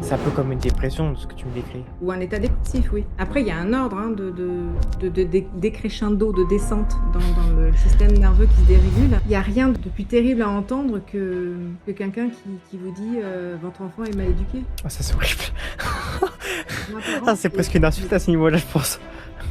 C'est un peu comme une dépression, de ce que tu me décris. ou un état dépressif, oui. Après, il y a un ordre, hein, de décrescendo, de descente dans le système nerveux qui se dérégule. Il y a rien de plus terrible à entendre que quelqu'un qui vous dit, «Votre enfant est mal éduqué». Ah ça, c'est horrible. Un Ah, parent c'est et presque une insulte à ce niveau-là, je pense.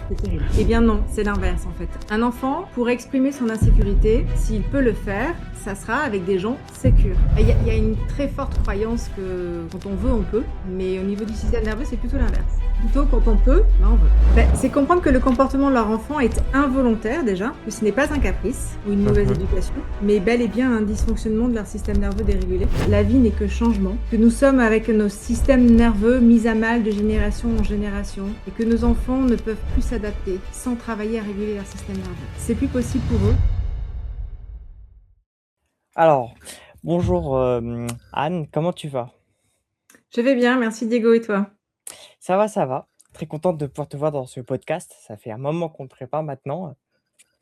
c'est terrible. Eh bien non, c'est l'inverse en fait. Un enfant, pour exprimer son insécurité, s'il peut le faire, ça sera avec des gens sécures. Il y a une très forte croyance que quand on veut, on peut, mais au niveau du système nerveux, c'est plutôt l'inverse. Plutôt quand on peut, ben on veut. C'est comprendre que le comportement de leur enfant est involontaire déjà, que ce n'est pas un caprice ou une mauvaise Mmh. éducation, mais bel et bien un dysfonctionnement de leur système nerveux dérégulé. La vie n'est que changement, que nous sommes avec nos systèmes nerveux mis à mal de génération en génération et que nos enfants ne peuvent plus s'adapter sans travailler à réguler leur système nerveux. C'est plus possible pour eux. Alors, bonjour, Anne, comment tu vas? Je vais bien, merci Diego et toi? Ça va, ça va. Très contente de pouvoir te voir dans ce podcast. Ça fait un moment qu'on le prépare maintenant.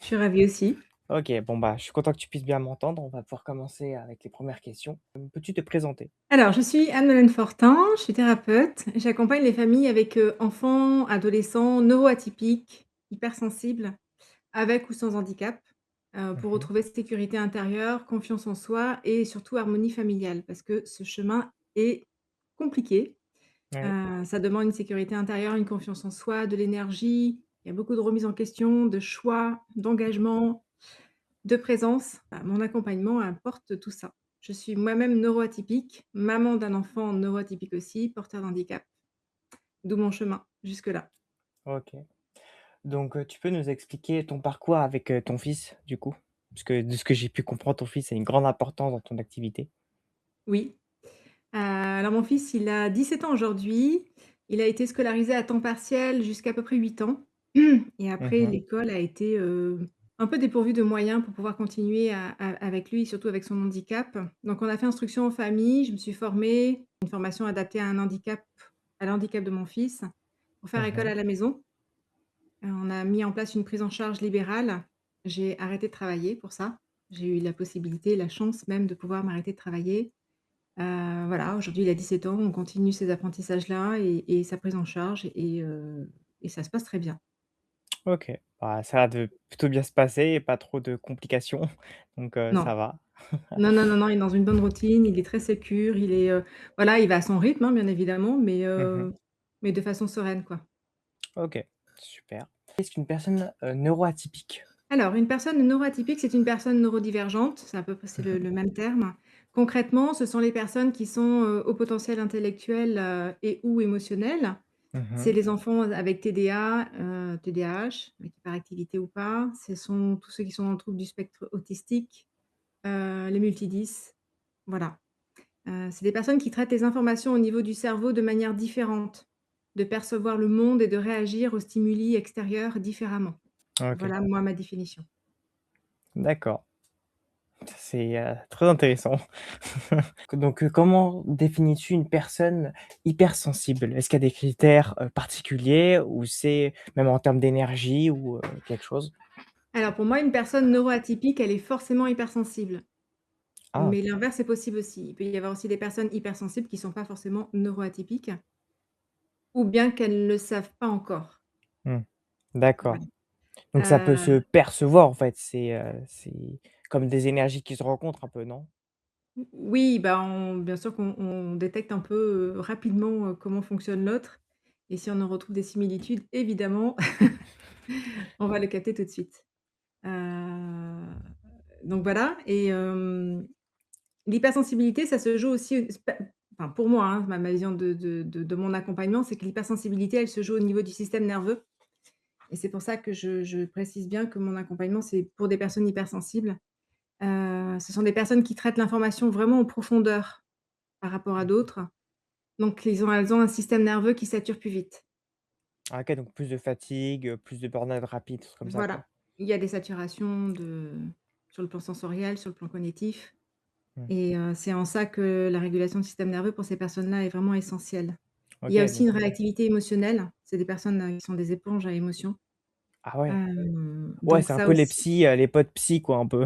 Je suis ravie aussi. OK, bon, bah, je suis content que tu puisses bien m'entendre. On va pouvoir commencer avec les premières questions. Peux-tu te présenter? Alors, je suis Anne-Mélène Fortin, je suis thérapeute. J'accompagne les familles avec, enfants, adolescents neuroatypiques, hypersensibles, avec ou sans handicap, pour Mmh. retrouver sécurité intérieure, confiance en soi et surtout harmonie familiale. Parce que ce chemin est compliqué. Oui. Ça demande une sécurité intérieure, une confiance en soi, de l'énergie. Il y a beaucoup de remises en question, de choix, d'engagement, de présence. Mon accompagnement apporte tout ça. Je suis moi-même neuroatypique, maman d'un enfant neuroatypique aussi, porteur d'handicap. D'où mon chemin jusque-là. OK. Donc, tu peux nous expliquer ton parcours avec, ton fils, du coup? Parce que de ce que j'ai pu comprendre, ton fils a une grande importance dans ton activité. Oui. Alors mon fils, il a 17 ans aujourd'hui. Il a été scolarisé à temps partiel jusqu'à peu près 8 ans et après Mmh. l'école a été, un peu dépourvue de moyens pour pouvoir continuer avec lui, surtout avec son handicap. Donc on a fait instruction en famille, je me suis formée, une formation adaptée à l'handicap de mon fils, pour faire école Mmh. à la maison. On a mis en place une prise en charge libérale. J'ai arrêté de travailler pour ça. J'ai eu la possibilité, la chance même de pouvoir m'arrêter de travailler. Voilà, aujourd'hui, il a 17 ans, on continue ces apprentissages-là et sa prise en charge et ça se passe très bien. OK. Bah, ça a l'air de plutôt bien se passer et pas trop de complications, donc Non, ça va. non, non, non, non, il est dans une bonne routine, il est très sécure, voilà, il va à son rythme, hein, bien évidemment, Mmh. mais de façon sereine, quoi. OK, super. Qu'est-ce qu'une personne, neuroatypique? Alors, une personne neuroatypique, c'est une personne neurodivergente, c'est à peu près c'est le même terme. Concrètement, ce sont les personnes qui sont, au potentiel intellectuel, et ou émotionnel. C'est Mmh. les enfants avec TDA, TDAH, avec hyperactivité ou pas. Ce sont tous ceux qui sont dans le trouble du spectre autistique, les multidys, voilà. C'est des personnes qui traitent les informations au niveau du cerveau de manière différente, de percevoir le monde et de réagir aux stimuli extérieurs différemment. OK, Voilà, moi, ma définition. d'accord. C'est, très intéressant. Donc, comment définis-tu une personne hypersensible? Est-ce qu'il y a des critères, particuliers ou c'est même en termes d'énergie ou, quelque chose? Alors pour moi, une personne neuroatypique, elle est forcément hypersensible, Ah, mais l'inverse est possible aussi. Il peut y avoir aussi des personnes hypersensibles qui ne sont pas forcément neuroatypiques ou bien qu'elles ne le savent pas encore. mmh, d'accord. Voilà. Donc ça peut se percevoir en fait, c'est comme des énergies qui se rencontrent un peu, non? Oui, bah, bien sûr qu'on détecte un peu, rapidement, comment fonctionne l'autre et si on en retrouve des similitudes, évidemment, on va le capter tout de suite. Heu, donc voilà et l'hypersensibilité, ça se joue aussi, c'est pas enfin pour moi, hein, ma vision de mon accompagnement, c'est que l'hypersensibilité, elle se joue au niveau du système nerveux et c'est pour ça que je précise bien que mon accompagnement, c'est pour des personnes hypersensibles. Ce sont des personnes qui traitent l'information vraiment en profondeur par rapport à d'autres. Donc elles ont un système nerveux qui sature plus vite. Ah OK, donc plus de fatigue, plus de burn-out rapide, trucs comme ça, Voilà. quoi? Il y a des saturations sur le plan sensoriel, sur le plan cognitif Mmh. et c'est en ça que la régulation du système nerveux pour ces personnes-là est vraiment essentielle. Il y a OK, aussi donc une réactivité émotionnelle. C'est des personnes, qui sont des éponges à émotions. ah ouais. Ouais, Donc c'est un ça peu les aussi. psys, les potes psy quoi, un peu.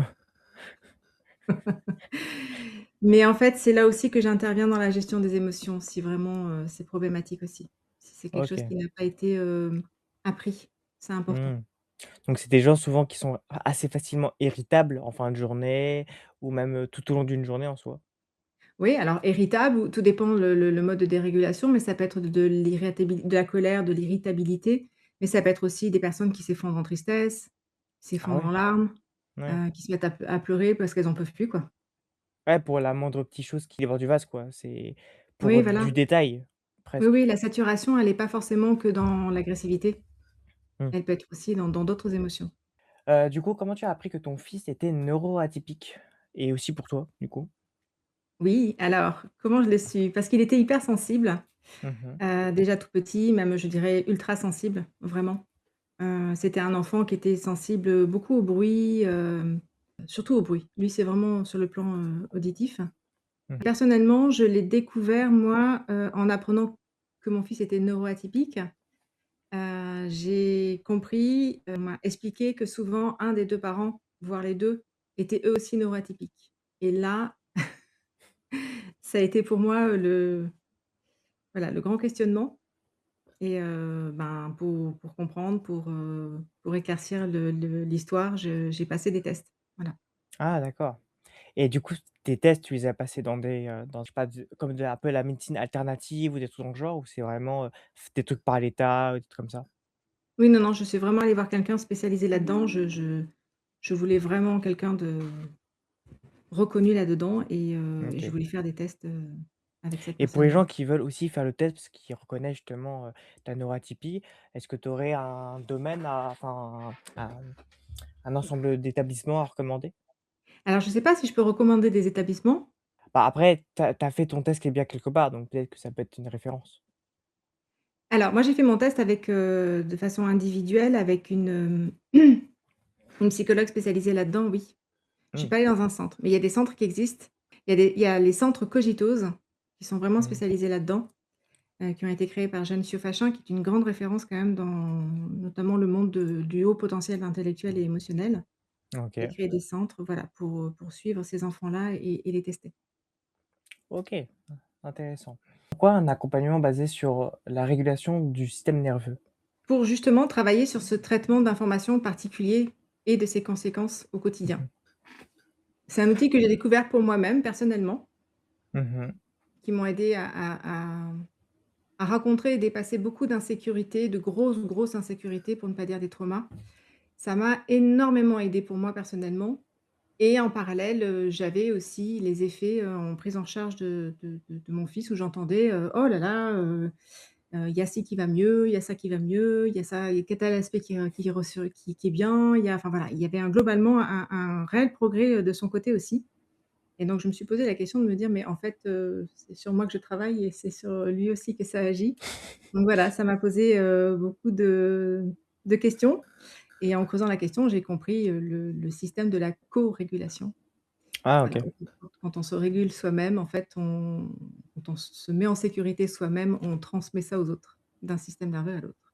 Mais en fait, c'est là aussi que j'interviens dans la gestion des émotions, si vraiment, c'est problématique aussi. Si c'est quelque chose OK. qui n'a pas été, appris, c'est important. Mmh. Donc c'est des gens souvent qui sont assez facilement irritables en fin de journée ou même, tout au long d'une journée en soi? Oui, alors irritable ou tout dépend le mode de dérégulation, mais ça peut être de la colère, de l'irritabilité, mais ça peut être aussi des personnes qui s'effondrent en tristesse, qui Ah s'effondrent ouais? en larmes, Ouais. qui se mettent à pleurer parce qu'elles en peuvent plus, quoi. Ouais, pour la moindre petite chose qui déborde du vase, quoi. C'est Oui, pour voilà. du détail, Oui, presque. oui, la saturation, elle est pas forcément que dans l'agressivité, Mmh. elle peut être aussi dans d'autres émotions. Du coup, comment tu as appris que ton fils était neuroatypique? Et aussi pour toi, du coup? Oui, alors, comment je l'ai su? Parce qu'il était hypersensible, Mmh. déjà tout petit, même je dirais ultra sensible, vraiment. C'était un enfant qui était sensible, beaucoup au bruit, surtout au bruit. Lui, c'est vraiment sur le plan, auditif. Mmh. Personnellement, je l'ai découvert moi, en apprenant que mon fils était neuroatypique. J'ai compris, on m'a expliqué que souvent un des 2 parents, voire les 2, étaient eux aussi neuroatypiques et là, ça a été pour moi, le grand questionnement et ben, pour comprendre, pour éclaircir l'histoire, j'ai passé des tests. Voilà. Ah d'accord. Et du coup, tes tests, tu les as passés dans je sais pas, comme de un peu la médecine alternative ou des trucs dans le genre? Ou c'est vraiment, des trucs par l'État, des trucs comme ça? Oui, non, non, je suis vraiment allée voir quelqu'un spécialisé là-dedans. Je voulais vraiment quelqu'un de reconnu là-dedans et je OK. voulais faire des tests, avec cette Et pour les personne-là. gens qui veulent aussi faire le test, parce qu'ils reconnaissent justement, ta neuroatypie, est-ce que tu aurais un domaine à enfin, un ensemble d'établissements à recommander? Alors je ne sais pas si je peux recommander des établissements. Bah, après, tu as fait ton test qui est bien quelque part, donc peut-être que ça peut être une référence. Alors moi j'ai fait mon test avec, de façon individuelle avec une psychologue spécialisée là-dedans, oui. Je suis Mmh. pas allée dans un centre, mais il y a des centres qui existent. Il y a les centres Cogitose qui sont vraiment Mmh. spécialisés là-dedans, qui ont été créés par Jeanne Siofachin, qui est une grande référence quand même dans notamment le monde du haut potentiel intellectuel et émotionnel. Qui a OK. créé des centres, voilà, pour suivre ces enfants-là et les tester. OK, intéressant. Pourquoi un accompagnement basé sur la régulation du système nerveux? Pour justement travailler sur ce traitement d'informations particulier et de ses conséquences au quotidien. Mmh. C'est un outil que j'ai découvert pour moi-même personnellement, Mmh. qui m'ont aidé à rencontrer et dépasser beaucoup d'insécurités, de grosses, grosses insécurités pour ne pas dire des traumas. Ça m'a énormément aidé pour moi personnellement et en parallèle, j'avais aussi les effets, en prise en charge de mon fils où j'entendais, «Oh là là, il y a ci qui va mieux, il y a ça qui va mieux, il y a ça, il y a tel aspect qui est bien». Il y a enfin voilà, il y avait globalement un réel progrès, de son côté aussi et donc je me suis posé la question de me dire: «Mais en fait, c'est sur moi que je travaille et c'est sur lui aussi que ça agit». Donc voilà, ça m'a posé, beaucoup de questions et en creusant la question, j'ai compris, le système de la co-régulation. Ah Voilà, OK. quand on se régule soi-même, en fait, quand on se met en sécurité soi-même, on transmet ça aux autres, d'un système nerveux à l'autre.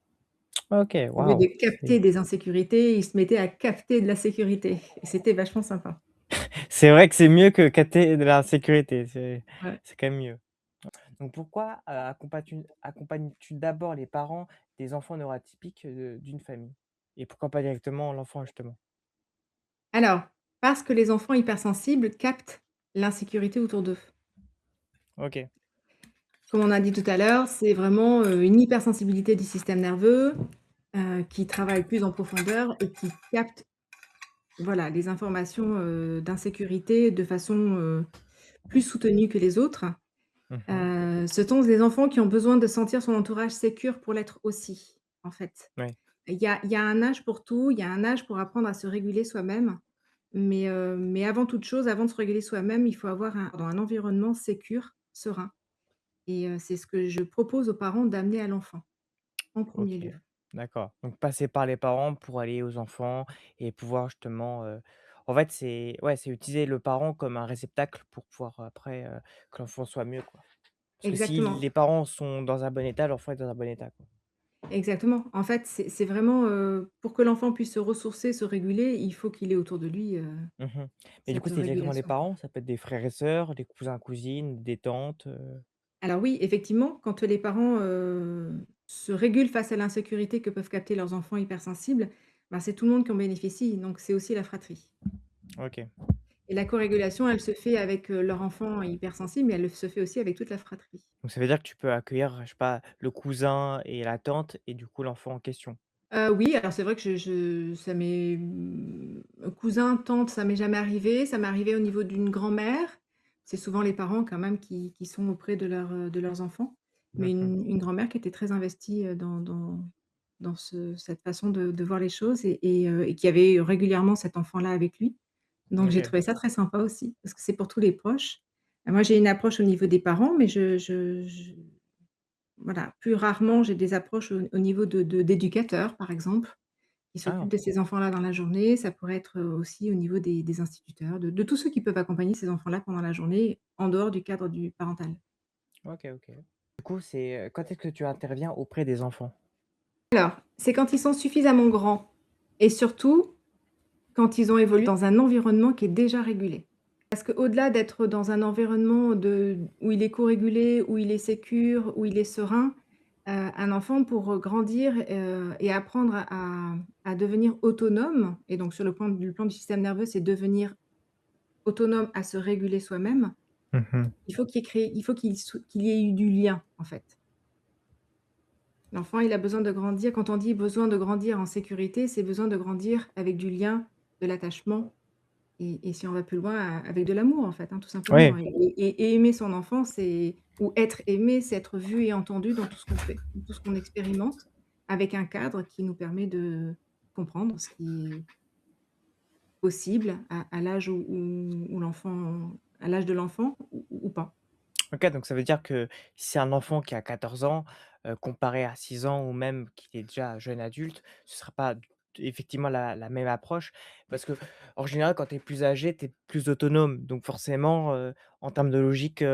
OK, Au lieu waouh! de capter des insécurités, il se mettait à capter de la sécurité et c'était vachement sympa. C'est vrai que c'est mieux que capter de la sécurité, Ouais. c'est quand même mieux. Donc pourquoi, accompagnes-tu d'abord les parents des enfants neuroatypiques, d'une famille? Et pourquoi pas directement l'enfant justement? Alors, parce que les enfants hypersensibles captent l'insécurité autour d'eux. OK. Comme on a dit tout à l'heure, c'est vraiment, une hypersensibilité du système nerveux, qui travaille plus en profondeur et qui capte, voilà, les informations, d'insécurité de façon, plus soutenue que les autres. Mmh. Ce sont des enfants qui ont besoin de sentir son entourage sécure pour l'être aussi, en fait. Ouais. Il y a un âge pour tout, il y a un âge pour apprendre à se réguler soi-même, mais avant toute chose, avant de se réguler soi-même, il faut avoir un environnement sécure, serein et c'est ce que je propose aux parents d'amener à l'enfant, en premier OK, lieu. d'accord. Donc passer par les parents pour aller aux enfants et pouvoir justement, en fait, c'est ouais, c'est utiliser le parent comme un réceptacle pour pouvoir après, que l'enfant soit mieux, quoi. Parce que si Exactement. les parents sont dans un bon état, l'enfant est dans un bon état, quoi. exactement. En fait, c'est vraiment, pour que l'enfant puisse se ressourcer, se réguler, il faut qu'il ait autour de lui, Mmh. Mais du coup, cette c'est directement les régulation. parents? Ça peut être des frères et sœurs, des cousins, cousines, des tantes? Alors oui, effectivement, quand les parents, se régulent face à l'insécurité que peuvent capter leurs enfants hypersensibles, ben, c'est tout le monde qui en bénéficie, donc c'est aussi la fratrie. OK. Et la corégulation, elle se fait avec, leur enfant hypersensible, mais elle se fait aussi avec toute la fratrie. Donc ça veut dire que tu peux accueillir, je sais pas, le cousin et la tante et du coup l'enfant en question? Oui, alors c'est vrai que ça m'est, cousin, tante, ça m'est jamais arrivé. Ça m'est arrivé au niveau d'une grand-mère. C'est souvent les parents quand même qui sont auprès de leurs enfants. Mais Mmh. une grand-mère qui était très investie, dans cette façon de voir les choses et qui avait régulièrement cet enfant-là avec lui. Donc j'ai OK. trouvé ça très sympa aussi, parce que c'est pour tous les proches. Moi, j'ai une approche au niveau des parents, mais voilà, plus rarement, j'ai des approches au niveau d'éducateurs, par exemple, qui s'occupent Ah! de ces enfants-là dans la journée. Ça pourrait être, aussi au niveau des instituteurs, de tous ceux qui peuvent accompagner ces enfants-là pendant la journée, en dehors du cadre du parental. OK, OK. Du coup, quand est-ce que tu interviens auprès des enfants? Alors, c'est quand ils sont suffisamment grands et surtout quand ils ont évolué dans un environnement qui est déjà régulé. Parce qu'au-delà d'être dans un environnement où il est co-régulé, où il est sécure, où il est serein, un enfant pour, grandir, et apprendre à devenir autonome et donc sur le plan du système nerveux, c'est devenir autonome à se réguler soi-même, Mmh. il faut qu'il y ait eu du lien, en fait. L'enfant, il a besoin de grandir quand on dit besoin de grandir en sécurité, c'est besoin de grandir avec du lien, de l'attachement. Et si on va plus loin, avec de l'amour en fait, hein, tout simplement Ouais. et aimer son enfant, c'est ou être aimé, c'est être vu et entendu dans tout ce qu'on fait, dans tout ce qu'on expérimente, avec un cadre qui nous permet de comprendre ce qui est possible à l'âge où l'enfant à l'âge de l'enfant ou pas. OK, donc ça veut dire que si c'est un enfant qui a 14 ans, comparé à 6 ans ou même qu'il est déjà jeune adulte, ce sera pas effectivement la même approche. Parce que en général, quand tu es plus âgé, tu es plus autonome. Donc forcément, en termes de logique,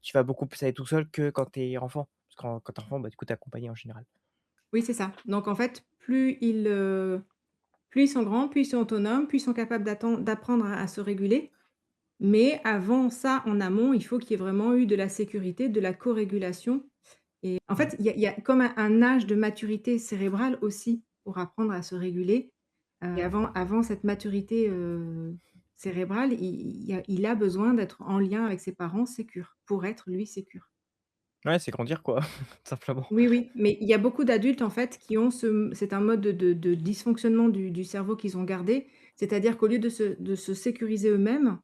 tu vas beaucoup plus aller tout seul que quand tu es enfant. Parce que quand tu es enfant, bah, du coup, tu es accompagné en général. Oui, c'est ça. Donc en fait, plus ils sont grands, plus ils sont autonomes, plus ils sont capables d'apprendre à se réguler. Mais avant ça, en amont, il faut qu'il y ait vraiment eu de la sécurité, de la co-régulation et en Mmh. fait, il y a comme un âge de maturité cérébrale aussi pour apprendre à se réguler, et avant cette maturité, cérébrale, il a besoin d'être en lien avec ses parents sécures, pour être lui sécure. Ouais, c'est grandir quoi, tout simplement. Oui, oui, mais il y a beaucoup d'adultes en fait qui ont c'est un mode de dysfonctionnement du cerveau qu'ils ont gardé. C'est-à-dire qu'au lieu de se sécuriser eux-mêmes,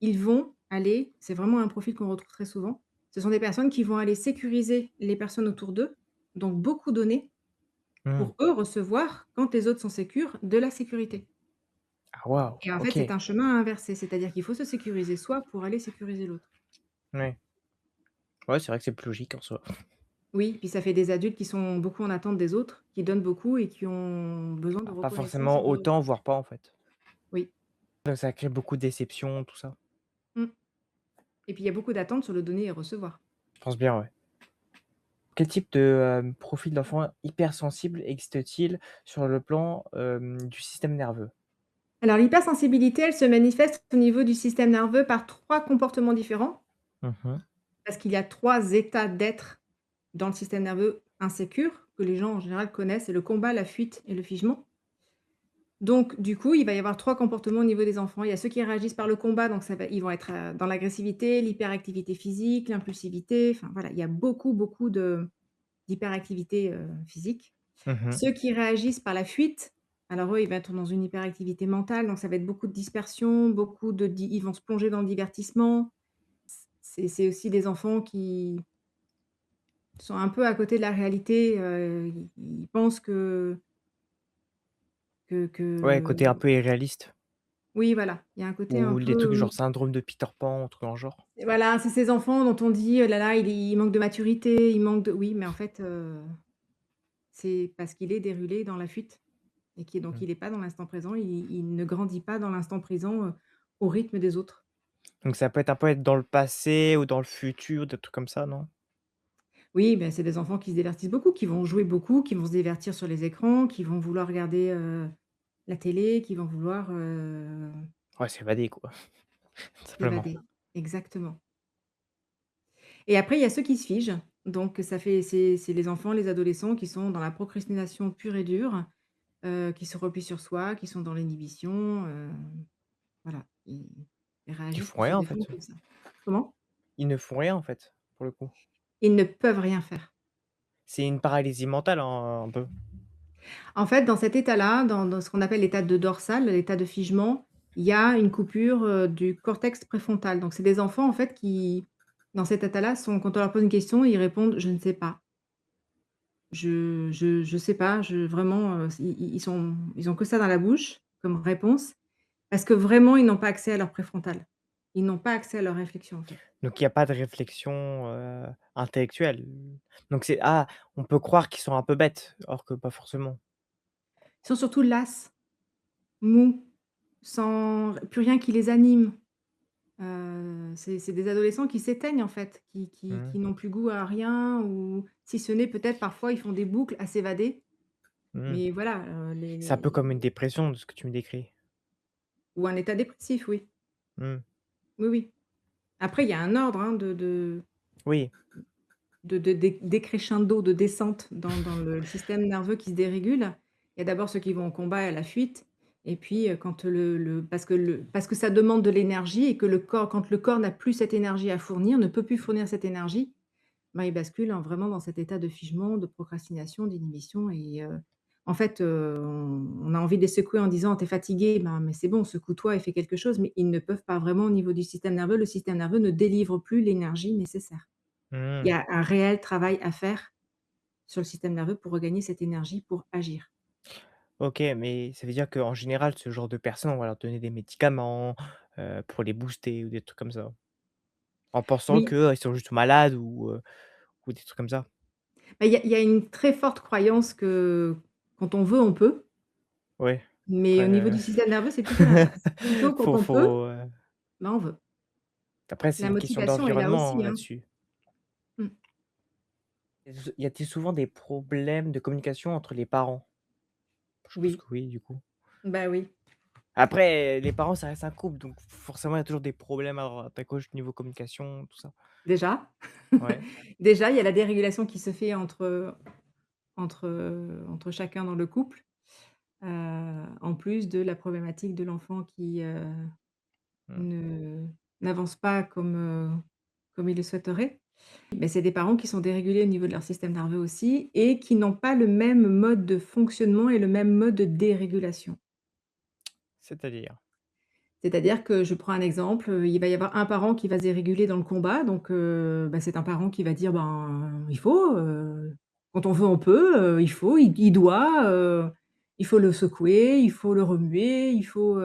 ils vont aller c'est vraiment un profil qu'on retrouve très souvent. Ce sont des personnes qui vont aller sécuriser les personnes autour d'eux, donc beaucoup donner Mmh. pour eux recevoir, quand les autres sont sécures, de la sécurité Ah waouh! et en fait, c'est OK. un chemin inversé, c'est-à-dire qu'il faut se sécuriser soi pour aller sécuriser l'autre. Ouais. Ouais, c'est vrai que c'est plus logique en soi. Oui, puis ça fait des adultes qui sont beaucoup en attente des autres, qui donnent beaucoup et qui ont besoin de Ah, pas reconnaissance et forcément de autant, voire pas en fait. oui. Donc ça crée beaucoup de déceptions, tout ça. Mmh et puis il y a beaucoup d'attentes sur le donner et recevoir. Je pense bien, ouais. Quel type de, profil d'enfant hypersensible existe-t-il sur le plan, du système nerveux? Alors l'hypersensibilité, elle se manifeste au niveau du système nerveux par 3 comportements différents, Mmh mh. parce qu'il y a 3 états d'être dans le système nerveux insécure, que les gens en général connaissent, c'est le combat, la fuite et le figement. Donc du coup, il va y avoir 3 comportements au niveau des enfants. Il y a ceux qui réagissent par le combat, donc ils vont être, dans l'agressivité, l'hyperactivité physique, l'impulsivité, enfin voilà, il y a beaucoup, beaucoup d'hyperactivité, physique. Mmh. Ceux qui réagissent par la fuite, alors eux, ils vont être dans une hyperactivité mentale, donc ça va être beaucoup de dispersion, beaucoup de di ils vont se plonger dans le divertissement. C'est aussi des enfants qui sont un peu à côté de la réalité, ils pensent que Ouais, côté un peu irréaliste oui, voilà, il y a un côté un ou les trucs peu, genre syndrome de Peter Pan, un truc dans le genre? et voilà, c'est ces enfants dont on dit: «Oh là là, il manque de maturité, il manque de» oui, mais en fait, c'est parce qu'il est déroulé dans la fuite et donc Mmh. il est pas dans l'instant présent, il ne grandit pas dans l'instant présent, au rythme des autres. Donc ça peut être un peu être dans le passé ou dans le futur, des trucs comme ça, non? Oui, ben, c'est des enfants qui se divertissent beaucoup, qui vont jouer beaucoup, qui vont se divertir sur les écrans, qui vont vouloir regarder, la télé, qui vont vouloir, Ouais, s'évader quoi, tout simplement. s'évader. Exactement. Et après, il y a ceux qui se figent. Donc ça fait c'est les enfants, les adolescents qui sont dans la procrastination pure et dure, qui se replient sur soi, qui sont dans l'inhibition, voilà. Ils Ils réagissent font pour se rien en défendre fait. comme ça. Comment? Ils ne font rien en fait, pour le coup. Ils ne peuvent rien faire. C'est une paralysie mentale un peu. En fait, dans cet état-là, dans ce qu'on appelle l'état de dorsal, l'état de figement, il y a une coupure, du cortex préfrontal. Donc c'est des enfants, en fait, qui, dans cet état-là, sont quand on leur pose une question, ils répondent: «Je ne sais pas. Je sais pas, je vraiment», ils ont que ça dans la bouche comme réponse, parce que vraiment, ils n'ont pas accès à leur préfrontal. Ils n'ont pas accès à leur réflexion, en fait. Donc il y a pas de réflexion, intellectuelle. Donc on peut croire qu'ils sont un peu bêtes, or que pas forcément. Ils sont surtout las, mous, sans plus rien qui les anime. C'est des adolescents qui s'éteignent en fait, Mmh. qui n'ont plus goût à rien ou si ce n'est peut-être parfois ils font des boucles à s'évader, Mmh. mais voilà, C'est un peu les comme une dépression de ce que tu me décris. ou un état dépressif, oui. Mmh. Oui, oui. Après il y a un ordre, hein, Oui. de décrescendo, de descente dans le système nerveux qui se dérégule. Il y a d'abord ceux qui vont au combat et à la fuite et puis, quand parce que ça demande de l'énergie et que le corps quand le corps n'a plus cette énergie à fournir, ne peut plus fournir cette énergie. Ben, il bascule, hein, vraiment dans cet état de figement, de procrastination, d'inhibition et en fait, on a envie de les secouer en disant: «Tu es fatigué, ben, mais c'est bon, secoue-toi et fais quelque chose», mais ils ne peuvent pas vraiment au niveau du système nerveux. Le système nerveux ne délivre plus l'énergie nécessaire. Il y Mmh. a un réel travail à faire sur le système nerveux pour regagner cette énergie pour agir. OK, mais ça veut dire qu'en général, ce genre de personnes, on va leur donner des médicaments, pour les booster ou des trucs comme ça? En pensant Oui, qu'ils sont juste malades ou des trucs comme ça? bah, il y a une très forte croyance que quand on veut, on peut, Ouais. mais au niveau Après, du système nerveux, c'est plutôt l'inverse. Plutôt quand faut on peut, faut, ben, on veut. après c'est La une question motivation est là d'environnement aussi, hein. là-dessus. Mmh. Y a-t-il souvent des problèmes de communication entre les parents? Je pense Oui, que oui, du coup. bah, oui. Après, les parents, ça reste un couple, donc forcément, il y a toujours des problèmes à droite à gauche niveau communication, tout ça. Déjà. Ouais. Déjà, il y a la dérégulation qui se fait entre chacun dans le couple, en plus de la problématique de l'enfant qui, Mmh. ne n'avance pas comme il le souhaiterait. Mais c'est des parents qui sont dérégulés au niveau de leur système nerveux aussi et qui n'ont pas le même mode de fonctionnement et le même mode de dérégulation. C'est-à-dire? C'est-à-dire que je prends un exemple, il va y avoir un parent qui va se déréguler dans le combat donc bah, c'est un parent qui va dire: «Ben, il faut, quand on veut, on peut, il faut, il doit, il faut le secouer, il faut le remuer, il faut»,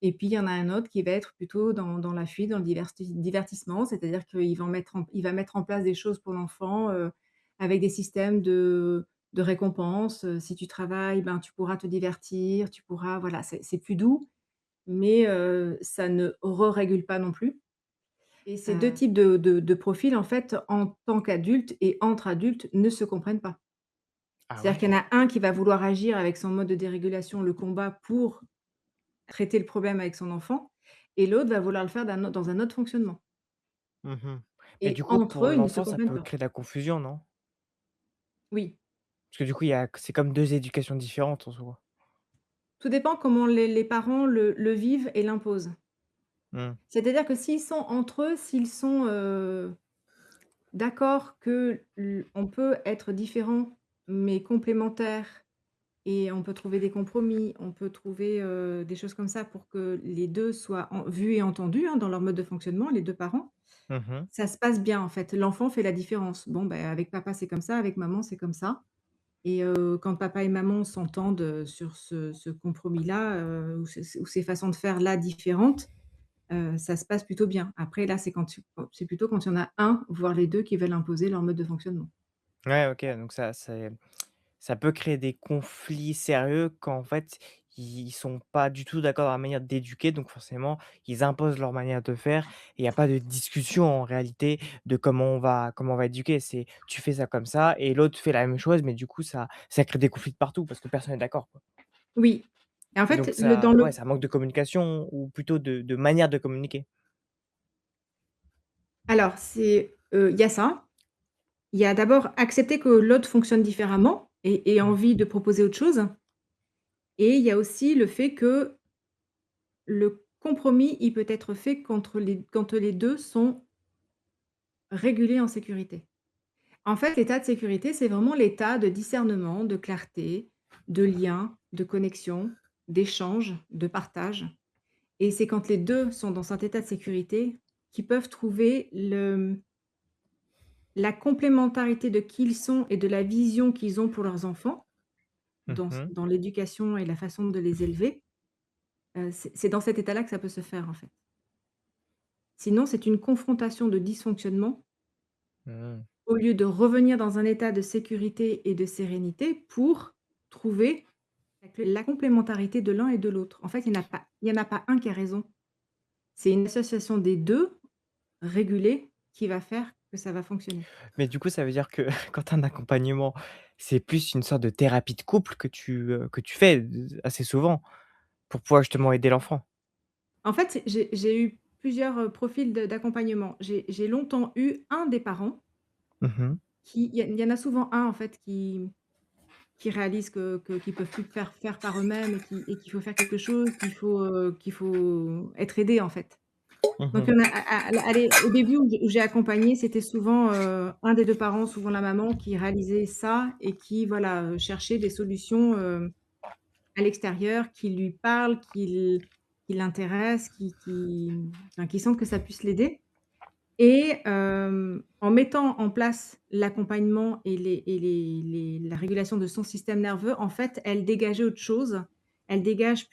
et puis il y en a un autre qui va être plutôt dans la fuite, dans le divertissement. C'est-à-dire qu'il va mettre en place des choses pour l'enfant, avec des systèmes de récompense, si tu travailles, ben, tu pourras te divertir, tu pourras voilà, c'est plus doux mais ça ne régule pas non plus et ces 2 types de profils, en fait, en tant qu'adultes et entre adultes, ne se comprennent pas. Ah C'est-à-dire ouais? qu'il y en a un qui va vouloir agir avec son mode de dérégulation, le combat, pour traiter le problème avec son enfant et l'autre va vouloir le faire dans un autre fonctionnement Mmh. Mais et du coup, entre pour eux, ils ne se l'enfant, ça comprennent peut pas. créer de la confusion, non? Oui, Parce que du coup, c'est comme 2 éducations différentes en soi. tout dépend comment les parents le vivent et l'imposent. Mmh. C'est-à-dire que s'ils sont entre eux, s'ils sont, d'accord que on peut être différents, mais complémentaires et on peut trouver des compromis, on peut trouver, des choses comme ça pour que les 2 soient vus et entendus, hein, dans leur mode de fonctionnement, les 2 parents. Mmh. Ça se passe bien, en fait. L'enfant fait la différence. Bon, ben avec papa, c'est comme ça, avec maman, c'est comme ça et quand papa et maman s'entendent, sur ce compromis-là, ou ces façons de faire là différentes, ça se passe plutôt bien. Après là, c'est plutôt quand il y en a un, voire les 2 qui veulent imposer leur mode de fonctionnement. Ouais, OK, donc ça peut créer des conflits sérieux quand, en fait, ils sont pas du tout d'accord dans la manière d'éduquer, donc forcément, ils imposent leur manière de faire et il y a pas de discussion en réalité de comment on va éduquer. C'est: «Tu fais ça comme ça» et l'autre fait la même chose, mais du coup ça crée des conflits de partout parce que personne n'est d'accord, quoi. Oui et en Donc fait, le dans ça ouais, le ça manque de communication ou plutôt de manière de communiquer. alors il y a ça. Il y a d'abord accepter que l'autre fonctionne différemment et Mmh. envie de proposer autre chose et il y a aussi le fait que le compromis, il peut être fait quand les 2 sont régulés en sécurité. En fait, l'état de sécurité, c'est vraiment l'état de discernement, de clarté, de lien, de connexion, d'échange, de partage et c'est quand les 2 sont dans cet état de sécurité qu'ils peuvent trouver la complémentarité de qui ils sont et de la vision qu'ils ont pour leurs enfants, Mmh mh. dans l'éducation et la façon de les élever. C'est dans cet état-là que ça peut se faire, en fait. Sinon, c'est une confrontation de dysfonctionnement Mmh. au lieu de revenir dans un état de sécurité et de sérénité pour trouver la complémentarité de l'un et de l'autre. En fait, il y en a pas un qui a raison. C'est une association des 2 régulée qui va faire que ça va fonctionner. Mais du coup, ça veut dire que quand tu as un accompagnement, c'est plus une sorte de thérapie de couple que tu fais assez souvent pour pouvoir justement aider l'enfant? En fait, j'ai eu plusieurs, profils d'accompagnement. J'ai longtemps eu un des parents Mmh mh. il y en a souvent un, en fait, qui réalisent qu'ils peuvent plus faire par eux-mêmes et qu'il faut faire quelque chose, qu'il faut être aidé, en fait. Mmh Donc il y mh. en a allez, au début où j'ai accompagné, c'était souvent, un des 2 parents, souvent la maman, qui réalisait ça et qui, voilà, cherchait des solutions, à l'extérieur, qui lui parlent, qui l'intéressent, enfin, qui sentent que ça puisse l'aider. Et en mettant en place l'accompagnement et la régulation de son système nerveux, en fait, elle dégageait autre chose. Elle dégageait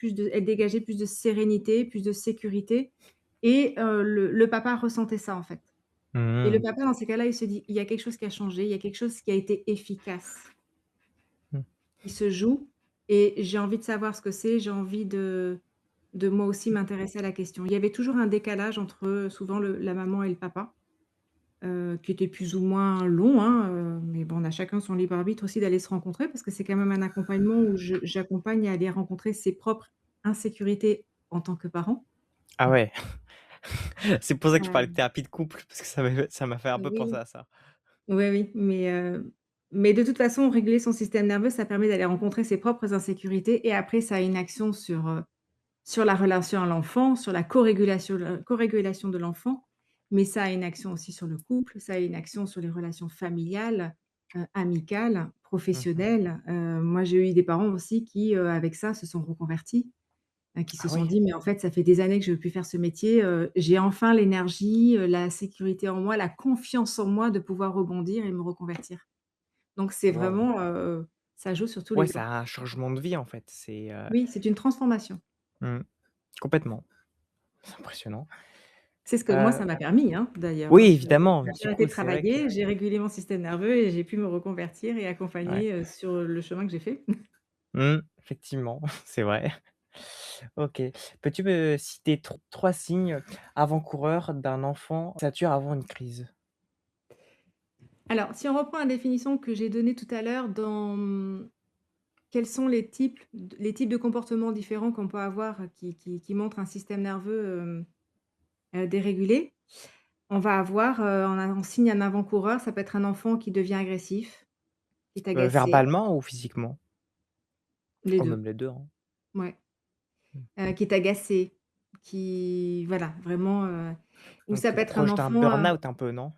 plus de sérénité, plus de sécurité et le papa ressentait ça, en fait. Et le Mmh. papa, dans ces cas-là, il se dit: «Il y a quelque chose qui a changé, il y a quelque chose qui a été efficace, Mmh. qui se joue et j'ai envie de savoir ce que c'est, j'ai envie de moi aussi m'intéresser à la question». Il y avait toujours un décalage entre, souvent la maman et le papa. Qui était plus ou moins long, hein, mais bon, on a chacun son libre arbitre aussi d'aller se rencontrer parce que c'est quand même un accompagnement où j'accompagne à aller rencontrer ses propres insécurités en tant que parent. Ah ouais, c'est pour ça que je parlais de Heu, thérapie de couple parce que ça m'a fait un peu penser oui, à ça. oui, oui, mais de toute façon, régler son système nerveux, ça permet d'aller rencontrer ses propres insécurités et après ça a une action sur la relation à l'enfant, sur la co-régulation de l'enfant, mais ça a une action aussi sur le couple, ça a une action sur les relations familiales, amicales, Mmh mh. professionnelles. Moi, j'ai eu des parents aussi qui, avec ça, se sont reconvertis, qui se Ah sont oui? dit: «Mais en fait, ça fait des années que je veux plus faire ce métier, j'ai enfin l'énergie, la sécurité en moi, la confiance en moi de pouvoir rebondir et me reconvertir». Donc c'est Waouh. vraiment, ça joue sur tous Ouais, les c'est plans. un changement de vie en fait, Oui, c'est une transformation. mmh, complètement. C'est impressionnant. C'est ce que moi, Heu, ça m'a permis, hein, d'ailleurs, oui hein. évidemment, J'ai du arrêté coup, de c'est vrai que travailler, j'ai régulé mon système nerveux et j'ai pu me reconvertir et ouais. accompagner, sur le chemin que j'ai fait. Mmh, effectivement, c'est vrai. OK. Peux-tu me citer 3 signes avant-coureurs d'un enfant sature avant une crise? Alors, si on reprend la définition que j'ai donnée tout à l'heure quels sont les types de comportements différents qu'on peut avoir qui montrent un système nerveux, dérégulé. On va avoir, en signe un avant-coureur, ça peut être un enfant qui devient agressif, qui est agacé, Verbalement ou physiquement? les Oh même 2. les 2, hein. Ouais. Mmh. Qui est agacé, qui voilà, vraiment, ou ça Donc peut être un proche d'un enfant, burn-out un peu, non?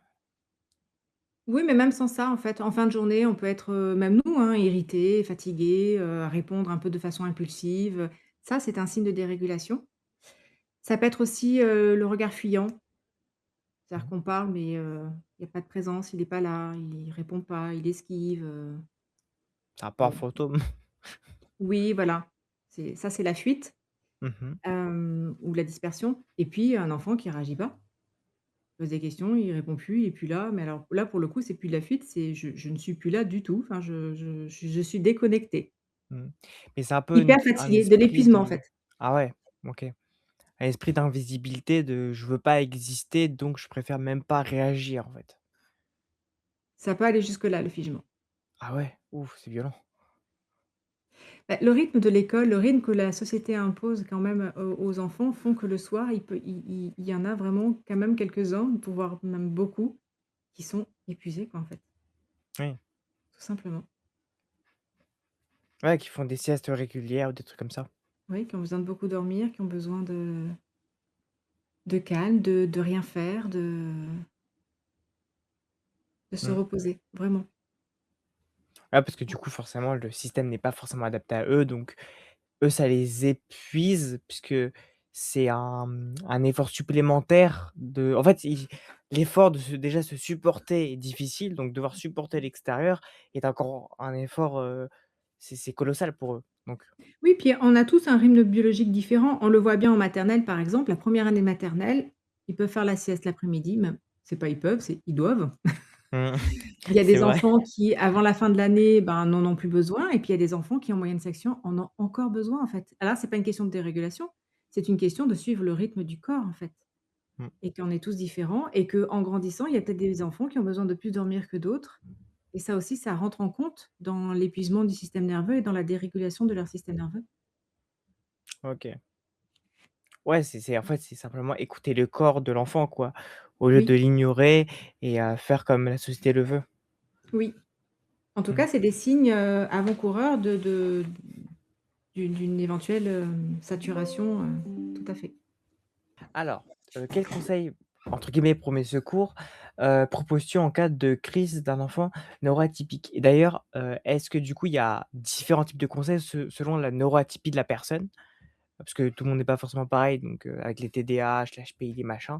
oui, mais même sans ça, en fait, en fin de journée, on peut être, même nous, hein, irrités, fatigués, à répondre un peu de façon impulsive, ça, c'est un signe de dérégulation. Ça peut être aussi, le regard fuyant, c'est-à-dire Mmh. qu'on parle, mais il y a pas de présence, il est pas là, il répond pas, il esquive, C'est un peu un bon. fantôme. Oui, voilà, c'est la fuite, Mmh mh. ou la dispersion et puis un enfant qui réagit pas. Pose des questions, il répond plus, il est plus là, mais alors là, pour le coup, c'est plus de la fuite, c'est je ne suis plus là du tout, enfin je suis déconnectée. Mmh. Mais c'est un peu Hyper un fatigué, de esprit l'épuisement, en de fait. ah ouais, OK. Un esprit d'invisibilité de: «Je veux pas exister, donc je préfère même pas réagir», en fait. Ça peut aller jusque-là, le figement. Ah ouais, ouf, c'est violent. Bah, le rythme de l'école, le rythme que la société impose quand même aux enfants font que le soir, il y en a vraiment quand même quelques-uns, voire même beaucoup, qui sont épuisés quoi, en fait, Oui. tout simplement. Ouais, qui font des siestes régulières ou des trucs comme ça. Oui, qui ont besoin de beaucoup dormir, qui ont besoin de calme, de rien faire, de se Mmh. reposer, vraiment. Ouais, parce que du coup, forcément, le système n'est pas forcément adapté à eux, donc eux, ça les épuise puisque c'est un effort supplémentaire de en fait, l'effort de se déjà se supporter est difficile, donc devoir supporter l'extérieur est encore un effort, c'est colossal pour eux, donc Oui, puis on a tous un rythme biologique différent. On le voit bien en maternelle, par exemple, la première année de maternelle, ils peuvent faire la sieste l'après-midi, même c'est pas ils peuvent, c'est ils doivent. mmh, Il y a c'est des vrai. enfants qui, avant la fin de l'année, ben, n'en ont plus besoin et puis il y a des enfants qui, en moyenne section, en ont encore besoin, en fait. Alors, c'est pas une question de dérégulation, c'est une question de suivre le rythme du corps, en fait Mmh, et qu'on est tous différents et qu'en grandissant, il y a peut-être des enfants qui ont besoin de plus dormir que d'autres et ça aussi, ça rentre en compte dans l'épuisement du système nerveux et dans la dérégulation de leur système nerveux. OK. Ouais, c'est en fait, c'est simplement écouter le corps de l'enfant, quoi, au lieu de Oui, l'ignorer et faire comme la société le veut. oui. En tout Mmh. cas, c'est des signes, avant-coureurs d'une éventuelle, saturation, tout à fait. Alors, quels conseils, entre guillemets, «premiers secours», proposes-tu en cas de crise d'un enfant neuroatypique? Et d'ailleurs, est-ce que du coup, il y a différents types de conseils selon la neuroatypie de la personne? Parce que tout le monde n'est pas forcément pareil, donc avec les TDAH, les HPI, les machins,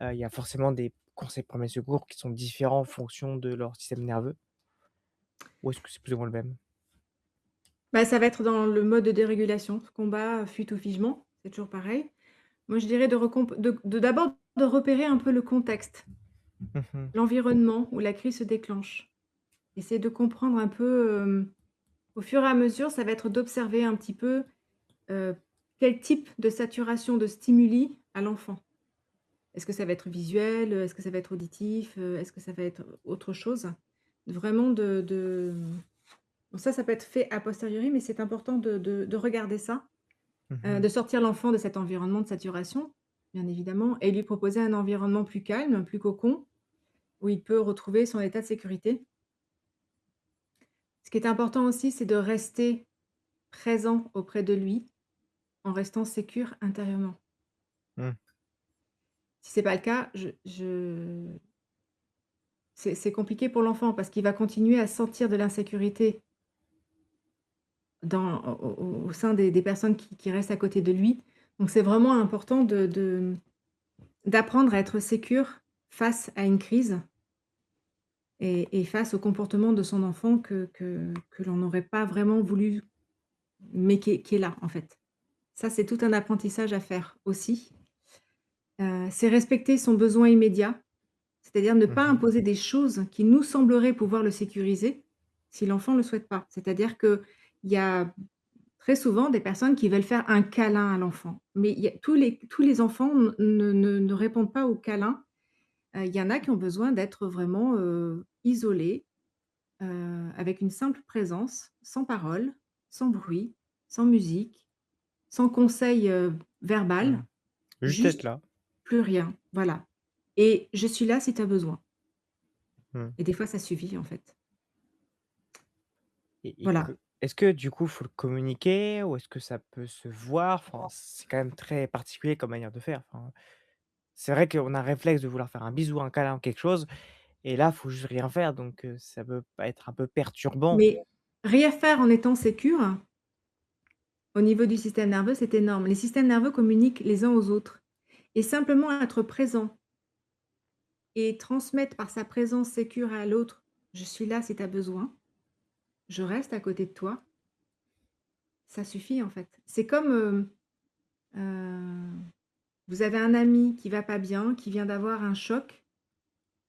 il y a forcément des conseils premiers secours qui sont différents en fonction de leur système nerveux? Ou est-ce que c'est plus ou moins le même? Bah, ça va être dans le mode de dérégulation, combat, fuite ou figement, c'est toujours pareil. Moi, je dirais de d'abord de repérer un peu le contexte, Mmh mh. l'environnement où la crise se déclenche. Essayer de comprendre un peu, au fur et à mesure, ça va être d'observer un petit peu, heu, quel type de saturation de stimuli a l'enfant. Est-ce que ça va être visuel, est-ce que ça va être auditif, est-ce que ça va être autre chose? Vraiment bon ça peut être fait a posteriori, mais c'est important de regarder ça. Mmh. De sortir l'enfant de cet environnement de saturation, bien évidemment et lui proposer un environnement plus calme, plus cocon, où il peut retrouver son état de sécurité. Ce qui est important aussi, c'est de rester présent auprès de lui, en restant sécure intérieurement. Mmh. Si c'est pas le cas, je c'est compliqué pour l'enfant parce qu'il va continuer à sentir de l'insécurité au sein des personnes qui restent à côté de lui. Donc c'est vraiment important d'apprendre à être sécure face à une crise. Et face au comportement de son enfant que l'on n'aurait pas vraiment voulu, mais qui est là, en fait. Ça, c'est tout un apprentissage à faire aussi. C'est respecter son besoin immédiat, c'est-à-dire ne pas Mmh. imposer des choses qui nous sembleraient pouvoir le sécuriser, si l'enfant ne le souhaite pas. C'est-à-dire qu'il y a très souvent des personnes qui veulent faire un câlin à l'enfant, mais il y a tous les enfants ne répondent pas au câlin. Il y en a qui ont besoin d'être vraiment, isolés. Avec une simple présence, sans parole, sans bruit, sans musique, sans conseil, verbal, Mmh. Juste être juste là. plus rien, voilà et je suis là si tu as besoin Mmh. et des fois ça suffit en fait. Et Voilà. que est-ce que du coup, faut le communiquer ou est-ce que ça peut se voir? Enfin, c'est quand même très particulier comme manière de faire. Enfin, c'est vrai qu'on a un réflexe de vouloir faire un bisou, un câlin, quelque chose et là, faut juste rien faire donc ça peut pas être un peu perturbant. Mais rien faire en étant sécure, au niveau du système nerveux, c'est énorme. Les systèmes nerveux communiquent les uns aux autres et simplement être présent et transmettre par sa présence sécure à l'autre: «Je suis là si tu as besoin, je reste à côté de toi», ça suffit en fait. C'est comme, Heu, vous avez un ami qui va pas bien, qui vient d'avoir un choc,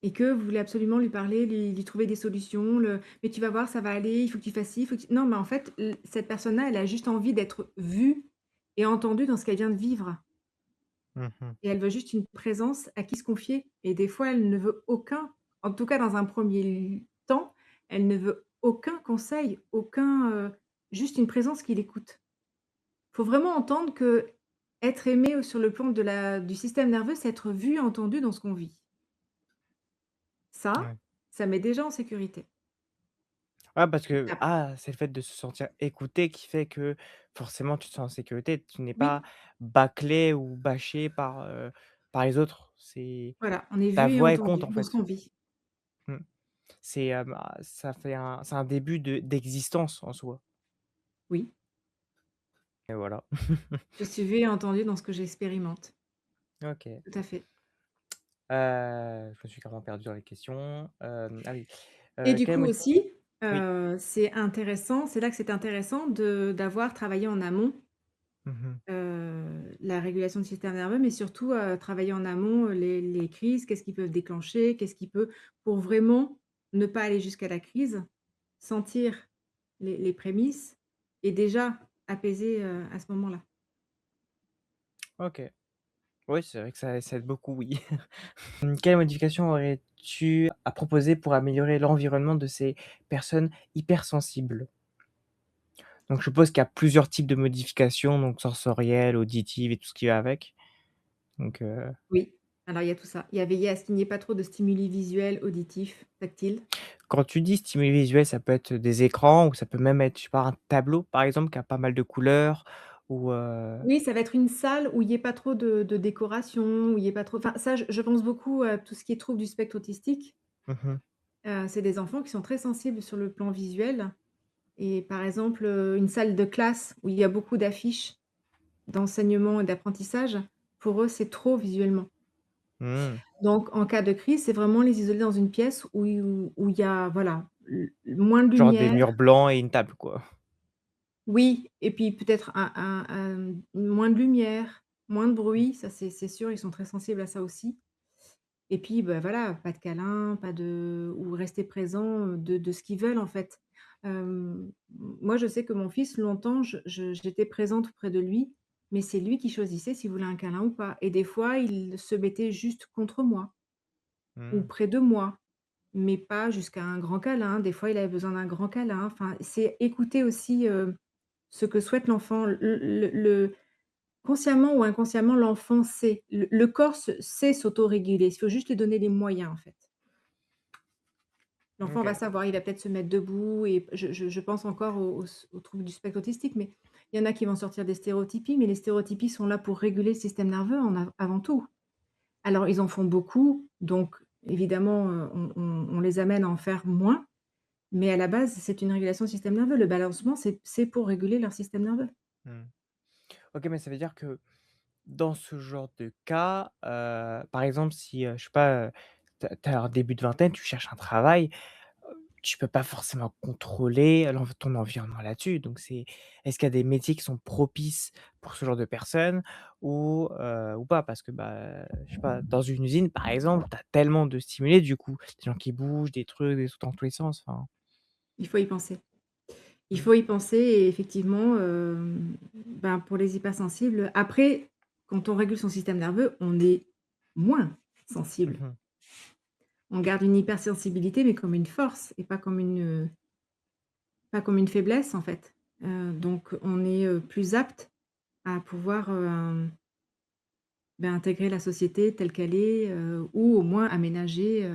et que vous voulez absolument lui parler, lui trouver des solutions, le: «Mais tu vas voir, ça va aller, il faut que tu fasses ci, il faut que tu» non, mais en fait, cette personne-là, elle a juste envie d'être vue et entendue dans ce qu'elle vient de vivre Mmh mh. et elle veut juste une présence à qui se confier et des fois, elle ne veut aucun en tout cas dans un premier temps, elle ne veut aucun conseil, aucun, juste une présence qui l'écoute. Faut vraiment entendre qu'être aimé sur le plan du système nerveux, c'est être vu, entendu dans ce qu'on vit. Ça, Ouais. ça met déjà en sécurité. Ouais, parce que Ah, c'est le fait de se sentir écouté qui fait que forcément tu te sens en sécurité. Tu n'es pas oui, bâclé ou bâché par les autres. voilà, on est Ta vu et voix elle compte entendu en dans ce fait. qu'on vit. Mmh. C'est un début d'existence en soi Oui, et voilà. je suis vue et entendue dans ce que j'expérimente. OK. Tout à fait. Je me suis carrément perdu dans les questions. Ah oui, Et du quelle coup modi aussi, oui. c'est intéressant, c'est là que c'est intéressant d'avoir travaillé en amont, Mmh mh. la régulation du système nerveux, mais surtout, travailler en amont, les crises, qu'est-ce qui peut déclencher, qu'est-ce qui peut pour vraiment ne pas aller jusqu'à la crise, sentir les prémices et déjà apaiser, à ce moment-là. OK. Oui, c'est vrai que ça aide beaucoup, oui. Quelle modification aurais-tu à proposer pour améliorer l'environnement de ces personnes hypersensibles? Donc je suppose qu'il y a plusieurs types de modifications, donc sensorielles, auditives et tout ce qui va avec. Donc Oui, alors il y a tout ça. Il y a veiller à ce qu'il n'y ait pas trop de stimuli visuels, auditifs, tactiles. quand tu dis stimuli visuels, ça peut être des écrans ou ça peut même être, je sais pas, un tableau, par exemple, qui a pas mal de couleurs ou Oui, ça va être une salle où il y ait pas trop de décoration, où il y ait pas trop enfin ça, je pense beaucoup à tout ce qui est trouble du spectre autistique. mmh mh. C'est des enfants qui sont très sensibles sur le plan visuel et par exemple, une salle de classe où il y a beaucoup d'affiches d'enseignement et d'apprentissage, pour eux, c'est trop visuellement. Mmh. Donc en cas de crise, c'est vraiment les isoler dans une pièce où il y a voilà, moins de Genre des lumière. murs blancs et une table, quoi. Oui et puis peut-être moins de lumière, moins de bruit, ça c'est sûr, ils sont très sensibles à ça aussi et puis, bah, voilà, pas de câlins, pas de ou rester présent, de ce qu'ils veulent en fait. Moi je sais que mon fils longtemps j'étais présente auprès de lui, mais c'est lui qui choisissait s'il voulait un câlin ou pas et des fois il se mettait juste contre moi ou Mmh. près de moi, mais pas jusqu'à un grand câlin. Des fois il avait besoin d'un grand câlin. Enfin, c'est écouter aussi, ce que souhaite l'enfant, consciemment ou inconsciemment, l'enfant sait. Le corps sait s'autoréguler, il faut juste lui donner les moyens, en fait. L'enfant va OK. savoir, il va peut-être se mettre debout et je pense encore aux troubles du spectre autistique, mais il y en a qui vont sortir des stéréotypies, mais les stéréotypies sont là pour réguler le système nerveux avant tout. Alors ils en font beaucoup, donc évidemment, on les amène à en faire moins, mais à la base, c'est une régulation du système nerveux. Le balancement, c'est pour réguler leur système nerveux. Mmh. OK, mais ça veut dire que dans ce genre de cas, par exemple, si, je sais pas, tu as un début de vingtaine, tu cherches un travail, tu peux pas forcément contrôler ton environnement là-dessus. Donc est-ce qu'il y a des métiers qui sont propices pour ce genre de personnes ou pas? Parce que, bah, je sais pas, dans une usine, par exemple, tu as tellement de stimulés, du coup, des gens qui bougent, des trucs dans tous les sens, enfin Il faut y penser. Il mmh. faut y penser et effectivement, ben, pour les hypersensibles après, quand on régule son système nerveux, on est moins sensible. Mmh. On garde une hypersensibilité, mais comme une force et pas comme une faiblesse, en fait. Donc on est, plus apte à pouvoir, ben, intégrer la société telle qu'elle est, ou au moins aménager,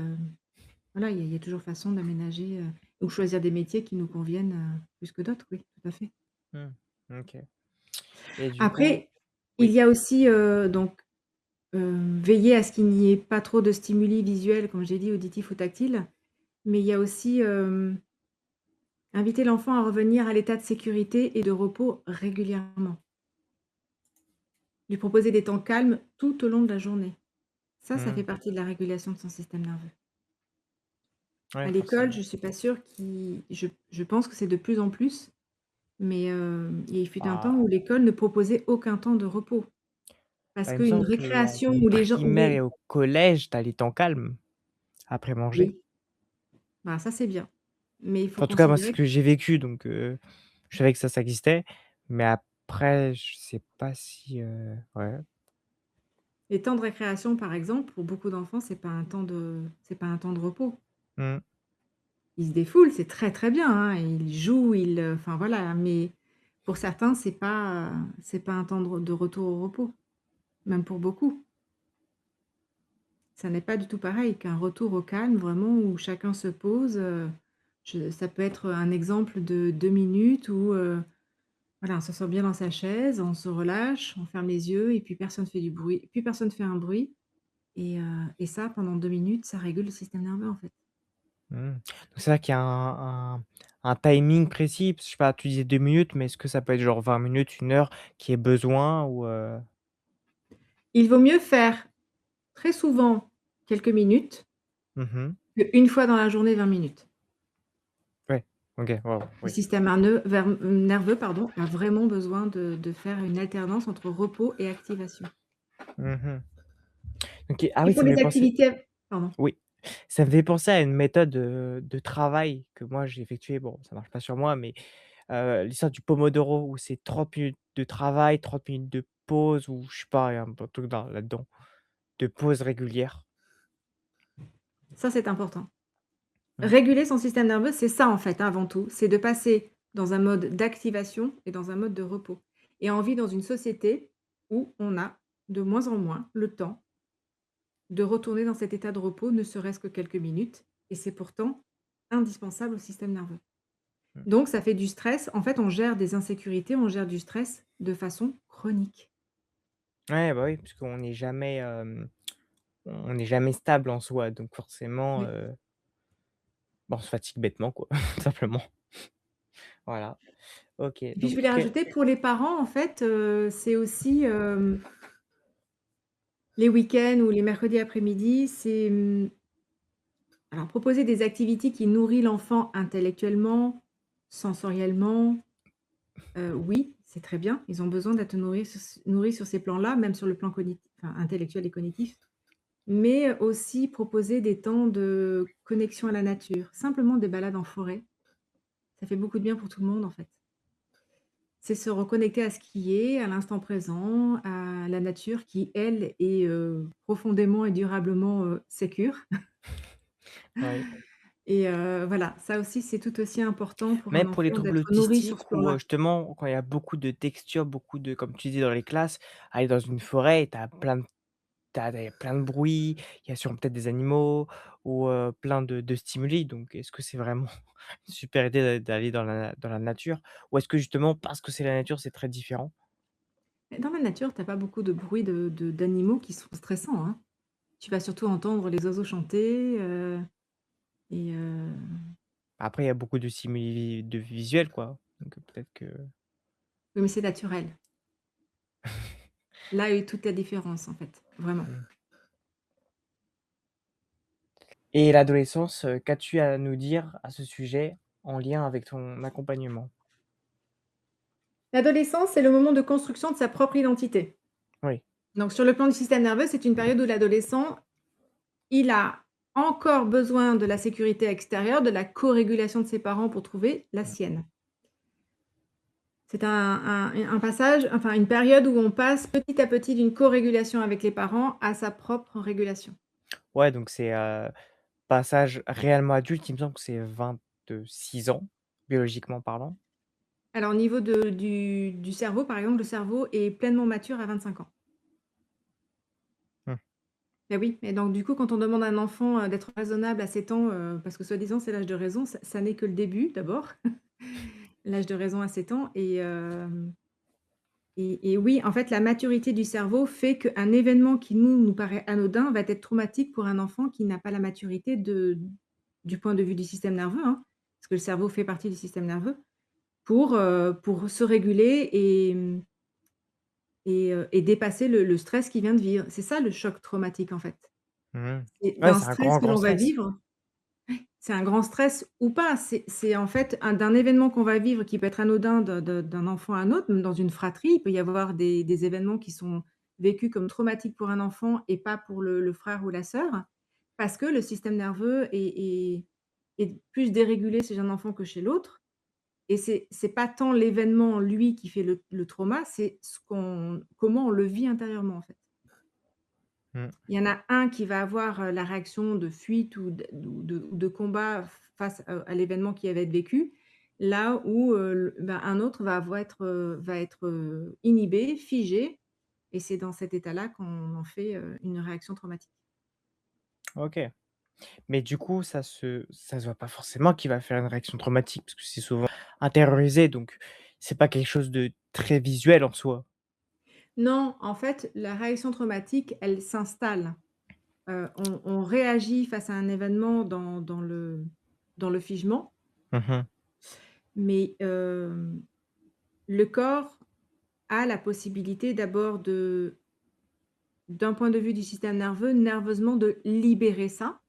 voilà, il y a toujours façon d'aménager, ou choisir des métiers qui nous conviennent, plus que d'autres, oui, tout à fait. Mmh. OK et du coup Après, il oui. y a aussi, donc, veiller à ce qu'il n'y ait pas trop de stimuli visuels, comme j'ai dit, auditifs ou tactiles, mais il y a aussi, inviter l'enfant à revenir à l'état de sécurité et de repos régulièrement. Lui proposer des temps calmes tout au long de la journée. Ça fait Mmh. partie de la régulation de son système nerveux. Ouais, À l'école, je forcément. suis pas sûre je pense que c'est de plus en plus, mais il fut un temps Bah où l'école ne proposait aucun temps de repos. Parce il me qu'une semble qu'en récréation où les gens où primaire et les au collège, tu as les temps calmes. après manger. Oui, bah, ça, c'est bien. Mais il faut Enfin, en tout cas, moi, c'est ce considérer que j'ai vécu, donc je savais que ça existait, mais après, je sais pas si, ouais. les temps de récréation, par exemple, pour beaucoup d'enfants, c'est pas un temps de repos. Mmh. Ils se défoulent, c'est très, très bien, hein, ils jouent, enfin voilà, mais pour certains, c'est pas un temps de retour au repos, même pour beaucoup. Ça n'est pas du tout pareil qu'un retour au calme vraiment où chacun se pose, je ça peut être un exemple de 2 minutes où, voilà, on s'assoit bien dans sa chaise, on se relâche, on ferme les yeux et puis personne fait du bruit, puis personne fait un bruit et ça pendant 2 minutes, ça régule le système nerveux, en fait. Mmh. Donc c'est vrai qu'il y a un timing précis, je sais pas, tu disais 2 minutes, mais est-ce que ça peut être genre 20 minutes, 1 heure qui est besoin ou Il vaut mieux faire très souvent quelques minutes Mmh. qu'1 fois dans la journée 20 minutes. Ouais, OK, waouh, Le oui. système nerveux, pardon, a vraiment besoin de faire une alternance entre repos et activation. Mmh. OK, ah Et oui, pour ça me les fait penser activités pardon. oui, ça me fait penser à une méthode, de travail que moi j'ai effectuée. Bon, ça marche pas sur moi, mais l'histoire du pomodoro où c'est 30 minutes de travail, 30 minutes de pause ou je sais pas, il y a un truc dans là-dedans, de pause régulière. Ça, c'est important. Mmh. Réguler son système nerveux, c'est ça en fait, hein, avant tout. C'est de passer dans un mode d'activation et dans un mode de repos. Et on vit dans une société où on a de moins en moins le temps de retourner dans cet état de repos, ne serait-ce que quelques minutes. Et c'est pourtant indispensable au système nerveux. Mmh. Donc ça fait du stress. En fait, on gère des insécurités, on gère du stress de façon chronique. Ouais, bah, oui, parce qu'on n'est jamais, on n'est jamais stable en soi, donc forcément, Oui. bah, on se fatigue bêtement quoi, tout simplement. Voilà. OK, Et puis je donc voulais quel rajouter pour les parents, en fait, c'est aussi, les week-ends ou les mercredis après-midi, alors proposer des activités qui nourrit l'enfant intellectuellement, sensoriellement, oui, c'est très bien. Ils ont besoin d'être nourris sur ces plans-là, même sur le plan enfin, intellectuel et cognitif. Mais aussi proposer des temps de connexion à la nature, simplement des balades en forêt. Ça fait beaucoup de bien pour tout le monde, en fait. C'est se reconnecter à ce qui est, à l'instant présent, à la nature qui, elle, est, profondément et durablement, sécure ouais. et voilà, ça aussi, c'est tout aussi important pour un Même pour les enfant troubles d'être nourri sur ce autistiques ou, plan-là. justement quand il y a beaucoup de textures, beaucoup de comme tu dis dans les classes, aller dans une forêt et tu as plein de il y a plein de bruits, il y a sûrement peut-être des animaux ou, plein de stimuli, donc est-ce que c'est vraiment une super idée d'aller dans la nature? Ou est-ce que justement parce que c'est la nature, c'est très différent? Mais dans la nature, tu as pas beaucoup de bruits d'animaux qui sont stressants, hein. Tu vas surtout entendre les oiseaux chanter, et Après il y a beaucoup de stimuli de visuels quoi, donc peut-être que oui, mais c'est naturel. Là est toute la différence, en fait, vraiment. mmh. Et l'adolescence, qu'as-tu à nous dire à ce sujet en lien avec ton accompagnement? L'adolescence, c'est le moment de construction de sa propre identité. Oui. Donc sur le plan du système nerveux, c'est une période où l'adolescent, il a encore besoin de la sécurité extérieure, de la co-régulation de ses parents pour trouver la Mmh. sienne. C'est un passage, enfin une période où on passe petit à petit d'une co-régulation avec les parents à sa propre régulation. Ouais, donc c'est, passage réellement adulte, il me semble que c'est 26 ans, biologiquement parlant. Alors au niveau du cerveau, par exemple, le cerveau est pleinement mature à 25 ans. Mmh. Et oui, et donc du coup, quand on demande à un enfant, d'être raisonnable à 7 ans, parce que soi-disant c'est l'âge de raison, ça n'est que le début d'abord. L'âge de raison à 7 ans et oui, en fait, la maturité du cerveau fait qu'un événement qui nous paraît anodin va être traumatique pour un enfant qui n'a pas la maturité du point de vue du système nerveux, hein, parce que le cerveau fait partie du système nerveux, pour se réguler et dépasser le stress qu'il vient de vivre. C'est ça le choc traumatique, en fait. Mmh. C'est Ouais, d'un c'est un stress grand, que grand l'on va stress. vivre. C'est un grand stress ou pas, c'est en fait d'un événement qu'on va vivre qui peut être anodin d'un enfant à un autre, même dans une fratrie, il peut y avoir des événements qui sont vécus comme traumatiques pour un enfant et pas pour le frère ou la sœur, parce que le système nerveux est plus dérégulé chez un enfant que chez l'autre et c'est pas tant l'événement en lui qui fait le trauma, c'est ce qu'on comment on le vit intérieurement, en fait. Mmh. Il y en a un qui va avoir, la réaction de fuite ou de combat face, à l'événement qui va être vécu, là où, un autre va être, inhibé, figé et c'est dans cet état-là qu'on en fait, une réaction traumatique. OK. Mais du coup, ça se voit pas forcément qu'il va faire une réaction traumatique parce que c'est souvent intériorisé, donc c'est pas quelque chose de très visuel en soi. Non, en fait, la réaction traumatique, elle s'installe. On réagit face à un événement dans le figement, Mmh mh. mais, le corps a la possibilité d'abord d'un point de vue du système nerveux, nerveusement de libérer ça.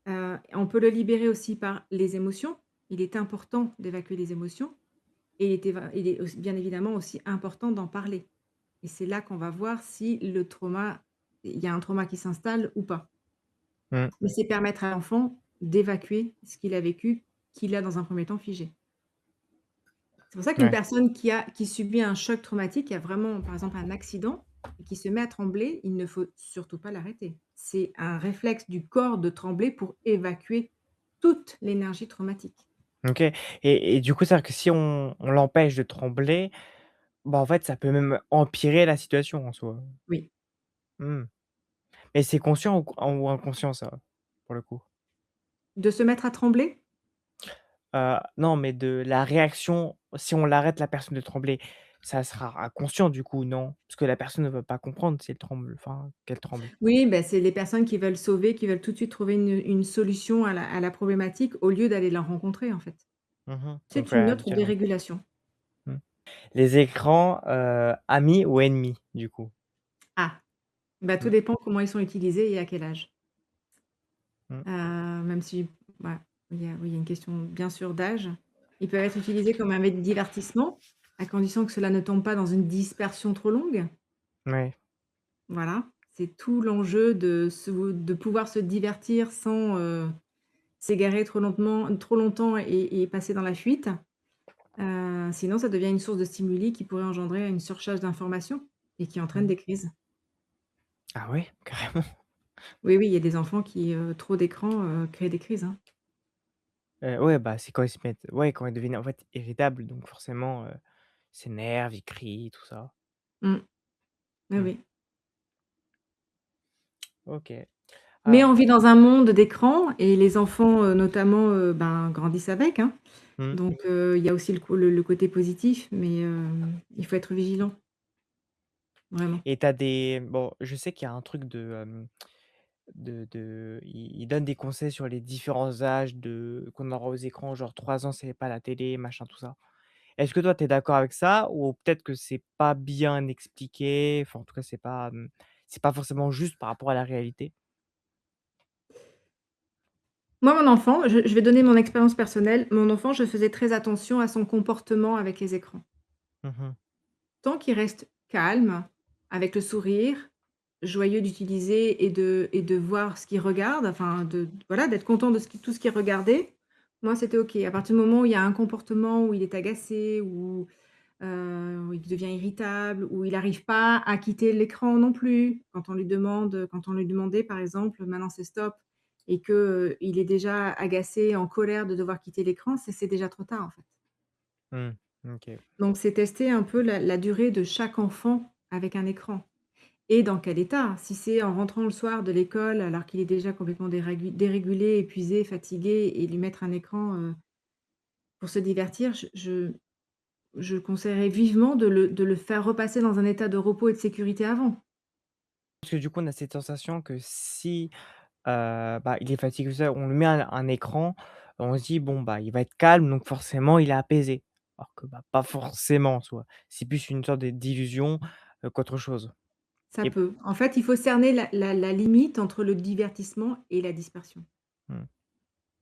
On peut le libérer aussi par les émotions. Il est important d'évacuer les émotions et il est aussi bien évidemment aussi important d'en parler et c'est là qu'on va voir si le trauma il y a un trauma qui s'installe ou pas. Mmh. Mais c'est permettre à l'enfant d'évacuer ce qu'il a vécu, qu'il a dans un premier temps figé. C'est pour ça qu'une Ouais. personne qui subit un choc traumatique, qui a vraiment, par exemple, un accident et qui se met à trembler, il ne faut surtout pas l'arrêter. C'est un réflexe du corps de trembler pour évacuer toute l'énergie traumatique. OK, et du coup, c'est-à-dire que si on l'empêche de trembler, bah, en fait, ça peut même empirer la situation en soi? Oui. Mmh. Et c'est conscient ou inconscient ça, pour le coup? De se mettre à trembler? Non, mais de la réaction, si on l'arrête la personne de trembler, ça sera inconscient du coup, non? Parce que la personne ne va pas comprendre si elle tremble, enfin, qu'elle tremble. Oui, bah, c'est les personnes qui veulent sauver, qui veulent tout de suite trouver une solution à la problématique au lieu d'aller la rencontrer, en fait. Mmh. Donc C'est ouais, une autre habituellement. dérégulation. Mmh. Les écrans, amis ou ennemis, du coup? Ah! Bah, tout Mmh. dépend comment ils sont utilisés et à quel âge. Mmh. Même si, bah, il y a une question bien sûr d'âge. Ils peuvent être utilisés comme un de divertissement, à condition que cela ne tombe pas dans une dispersion trop longue. Ouais. Voilà, c'est tout l'enjeu de pouvoir se divertir sans, s'égarer trop longtemps et passer dans la fuite. Sinon ça devient une source de stimuli qui pourrait engendrer une surcharge d'informations et qui entraîne Mmh. des crises. Ah ouais? Carrément? Oui, oui, il y a des enfants qui, trop d'écran, créent des crises, hein. Ouais, bah, c'est quand ils se mettent, ouais, quand ils deviennent, en fait, irritables, donc forcément, ils s'énervent, ils crient, tout ça. Mmh. Oui, Mmh. oui. OK. Mais on Alors, vit dans un monde d'écran et les enfants, notamment, grandissent avec, hein. mmh, Donc il y a aussi le côté positif, mais il faut être vigilant, vraiment. et tu as des, bon, je sais qu'il y a un truc de ils donnent des conseils sur les différents âges de qu'on aura aux écrans, genre 3 ans, c'est pas la télé, machin, tout ça. Est-ce que toi, tu es d'accord avec ça ou peut-être que c'est pas bien expliqué? Enfin, en tout cas, c'est pas forcément juste par rapport à la réalité? Moi, mon enfant, je vais donner mon expérience personnelle. Mon enfant, je faisais très attention à son comportement avec les écrans. Mmh mh. Tant qu'il reste calme, avec le sourire, joyeux d'utiliser et de voir ce qu'il regarde, enfin de voilà, d'être content de tout ce qu'il regardait, moi c'était OK. À partir du moment où il y a un comportement où il est agacé, où il devient irritable, où il n'arrive pas à quitter l'écran non plus, quand on lui demandait par exemple: «Maintenant c'est stop» et que, il est déjà agacé, en colère de devoir quitter l'écran, c'est déjà trop tard en fait. Mmh. OK. Donc c'est tester un peu la durée de chaque enfant avec un écran et dans quel état. Si c'est en rentrant le soir de l'école alors qu'il est déjà complètement dérégulé, épuisé, fatigué et lui mettre un écran, pour se divertir, je conseillerais vivement de le faire repasser dans un état de repos et de sécurité avant. Parce que du coup, on a cette sensation que si, bah, il est fatigué, tout ça, on lui met un écran, on se dit: «Bon, bah, il va être calme, donc forcément il est apaisé». Alors que, bah, pas forcément en soi. C'est plus une sorte d'illusion, qu'autre chose. Ça Et peut. En fait, il faut cerner la limite entre le divertissement et la dispersion. mmh,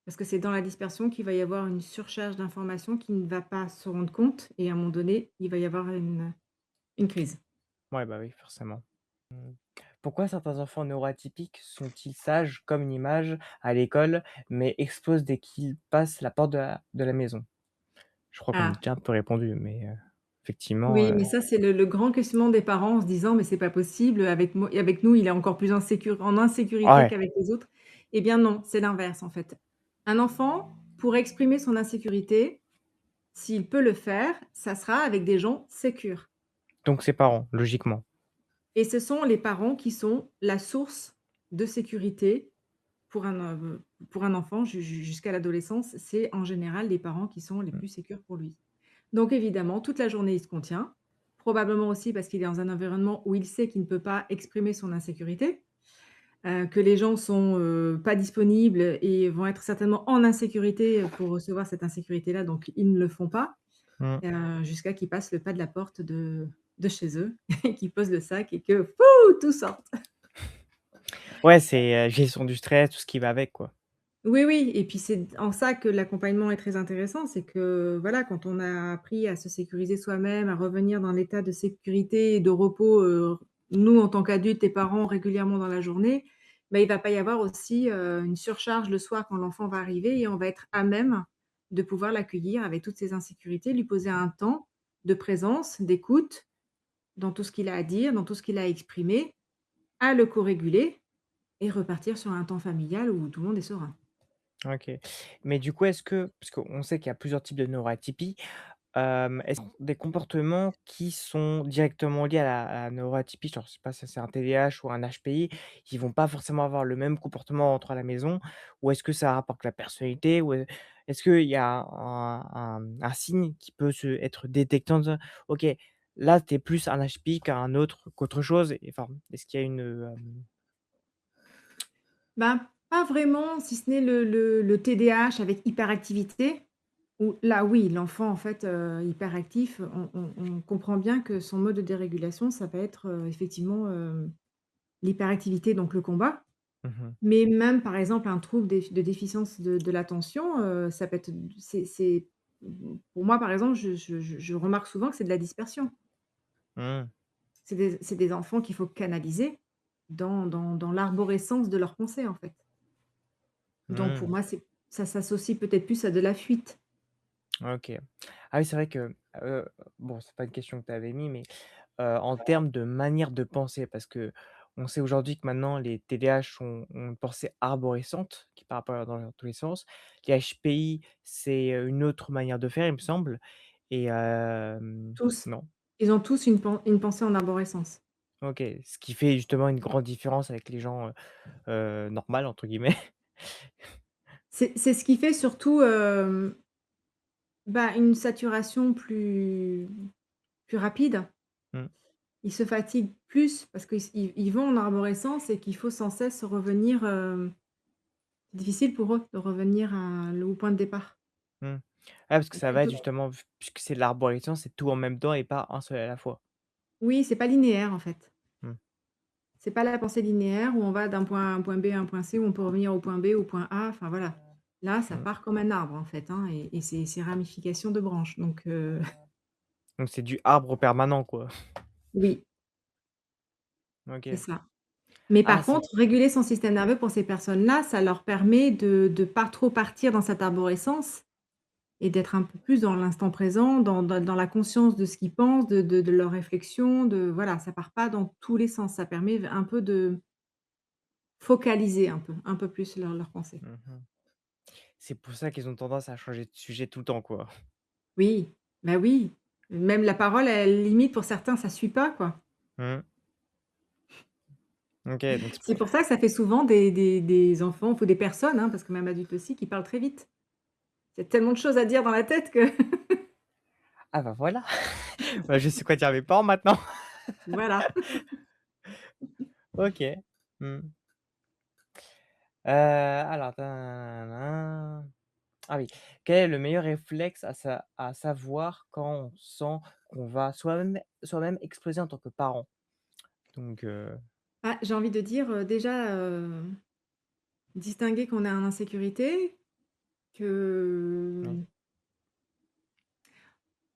Parce que c'est dans la dispersion qu'il va y avoir une surcharge d'informations qui ne va pas se rendre compte et à un moment donné, il va y avoir une crise. ouais, bah, oui, forcément. Mmh. Pourquoi certains enfants neuroatypiques sont-ils sages comme une image à l'école, mais explosent dès qu'ils passent la porte de la maison? Je crois qu'on a Ah, déjà un peu répondu, mais effectivement, oui, mais ça, c'est le grand questionnement des parents en se disant: «Mais c'est pas possible, avec nous, il est encore plus en insécurité ouais, qu'avec les autres». Eh bien non, c'est l'inverse, en fait. Un enfant, pour exprimer son insécurité, s'il peut le faire, ça sera avec des gens sécures donc ses parents, logiquement. et ce sont les parents qui sont la source de sécurité pour un enfant jusqu'à l'adolescence. C'est en général les parents qui sont les Mmh, plus sécures pour lui. Donc évidemment, toute la journée, il se contient. Probablement aussi parce qu'il est dans un environnement où il sait qu'il ne peut pas exprimer son insécurité, que les gens sont, pas disponibles et vont être certainement en insécurité, pour recevoir cette insécurité-là, donc ils ne le font pas, mmh. jusqu'à qu'ils passent le pas de la porte de chez eux et qu'ils posent le sac et que fou, tout sorte. Ouais, c'est, gestion du stress, tout ce qui va avec, quoi. Oui, oui et puis c'est en ça que l'accompagnement est très intéressant, c'est que, voilà, quand on a appris à se sécuriser soi-même, à revenir dans l'état de sécurité et de repos, nous en tant qu'adultes et parents régulièrement dans la journée, bah, il va pas y avoir aussi, une surcharge le soir quand l'enfant va arriver et on va être à même de pouvoir l'accueillir avec toutes ses insécurités, lui poser un temps de présence, d'écoute dans tout ce qu'il a à dire, dans tout ce qu'il a à exprimer, à le co-réguler et repartir sur un temps familial où tout le monde est serein. OK. Mais du coup, est-ce que parce qu'on sait qu'il y a plusieurs types de neuroatypie, est-ce des comportements qui sont directement liés à la neuroatypie, genre, je sais pas si c'est un TDAH ou un HPI, ils vont pas forcément avoir le même comportement entre à la maison? Ou est-ce que ça a un rapport avec la personnalité? Ou, est-ce qu'il y a un signe qui peut se être détecté en disant: «OK, là, tu es plus un HPI qu'autre chose» et enfin, est-ce qu'il y a une, Ben, pas vraiment, si ce n'est le TDAH avec hyperactivité, où là, oui, l'enfant, en fait, hyperactif, on comprend bien que son mode de dérégulation, ça va être, effectivement, l'hyperactivité, donc le combat. mmh Mais même, par exemple, un trouble de déficience de l'attention, ça peut être c'est pour moi, par exemple, je remarque souvent que c'est de la dispersion. mmh, C'est des enfants qu'il faut canaliser dans l'arborescence de leurs pensées, en fait. Donc pour mmh. moi, ça s'associe peut-être plus à de la fuite. OK. Ah oui, c'est vrai que, bon, c'est pas une question que tu avais mis, mais, en termes de manière de penser, parce qu'on sait aujourd'hui que maintenant les TDAH ont une pensée arborescente qui part pas dans tous les sens. Les HPI, c'est, une autre manière de faire, il me semble et Tous. non? Ils ont tous une pensée en arborescence. OK, ce qui fait justement une grande différence avec les gens, «normales» entre guillemets. C'est ce qui fait surtout, bah, une saturation plus rapide. Mmh, Ils se fatiguent plus parce qu'ils vont en arborescence et qu'il faut sans cesse revenir, c'est difficile pour eux de revenir au point de départ. mmh. Ah parce que C'est ça va être plutôt justement puisque c'est de l'arborescence, c'est tout en même temps et pas un seul à la fois. oui, c'est pas linéaire en fait. Mmh, C'est pas la pensée linéaire où on va d'un point A à un point B à un point C, où on peut revenir au point B, au point A, enfin voilà. Là, ça mmh. part comme un arbre en fait, hein, et c'est ramification de branches donc Donc c'est du arbre permanent, quoi. oui, c'est OK. ça. Mais Ah par c'est contre, réguler son système nerveux pour ces personnes-là, ça leur permet de pas trop partir dans cette arborescence et d'être un peu plus dans l'instant présent, dans la conscience de ce qu'ils pensent, de leurs réflexions, voilà, ça part pas dans tous les sens. Ça permet un peu de focaliser un peu plus leurs pensées. mmh C'est pour ça qu'ils ont tendance à changer de sujet tout le temps, quoi. Oui, bah, oui. Même la parole, elle limite pour certains, ça suit pas, quoi. Mmh. OK, donc c'est C'est pour ça que ça fait souvent des enfants ou des personnes, hein, parce que même adultes aussi, qui parlent très vite. Il y a tellement de choses à dire dans la tête que ah bah, voilà! Bah, je sais quoi dire à mes parents maintenant. voilà. OK. Mmh. Alors ah oui. Quel est le meilleur réflexe à savoir quand on sent qu'on va soi-même exploser en tant que parent? Donc Ah, j'ai envie de dire, déjà, distinguer qu'on est en insécurité, oui. que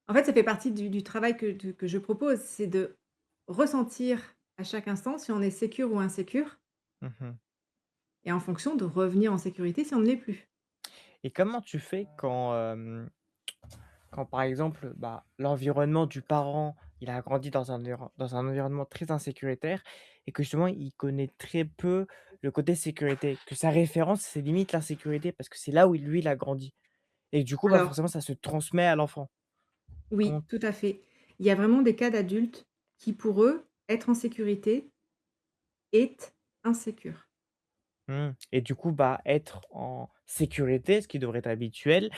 en fait, ça fait partie du travail que je propose, c'est de ressentir à chaque instant si on est sécure ou insécure Mmh. et en fonction de revenir en sécurité si on ne l'est plus. Et comment tu fais quand, quand par exemple, bah, l'environnement du parent, il a grandi dans un environnement très insécuritaire et que justement il connaît très peu le côté sécurité, que sa référence, c'est limite l'insécurité parce que c'est là où lui, il a grandi et du coup, bah, Alors forcément ça se transmet à l'enfant. oui, Comment tout à fait. Il y a vraiment des cas d'adultes qui, pour eux, être en sécurité est insécure. et du coup, bah, être en sécurité, ce qui devrait être habituel,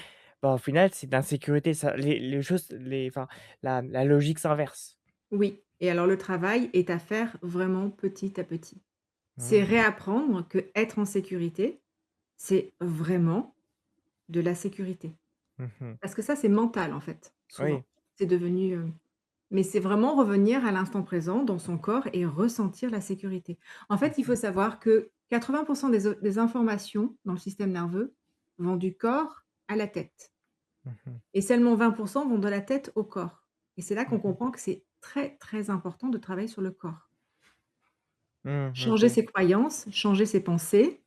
bah, au final, c'est de l'insécurité. Ça les choses les enfin, la logique s'inverse. Oui, et alors le travail est à faire vraiment petit à petit. C'est Mmh. réapprendre que être en sécurité, c'est vraiment de la sécurité. Mmh. Parce que ça, c'est mental, en fait, Oui. souvent. C'est devenu, mais c'est vraiment revenir à l'instant présent dans son corps et ressentir la sécurité. En fait, il faut Mmh. savoir que 80 des informations dans le système nerveux vont du corps à la tête Mmh. et seulement 20 vont de la tête au corps et c'est là qu'on Mmh. comprend que c'est très, très important de travailler sur le corps. Mmh, Changer OK. ses croyances, changer ses pensées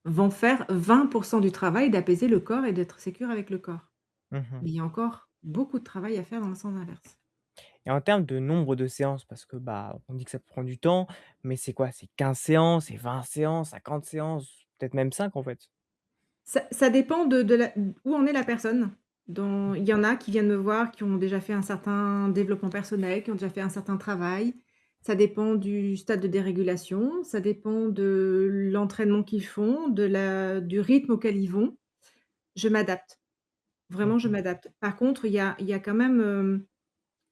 vont faire 20 du travail d'apaiser le corps et d'être sécure avec le corps. Mmh. Mais il y a encore beaucoup de travail à faire dans le sens inverse. Et en termes de nombre de séances, parce que, bah, on dit que ça prend du temps, mais c'est quoi? C'est 15 séances, c'est 20 séances, 50 séances, peut-être même 5 en fait? Ça dépend de la où en est la personne. Dans il y en a qui viennent me voir, qui ont déjà fait un certain développement personnel, qui ont déjà fait un certain travail. Ça dépend du stade de dérégulation, ça dépend de l'entraînement qu'ils font, du rythme auquel ils vont. Je m'adapte, vraiment je Mmh. m'adapte. Par contre, il y a quand même,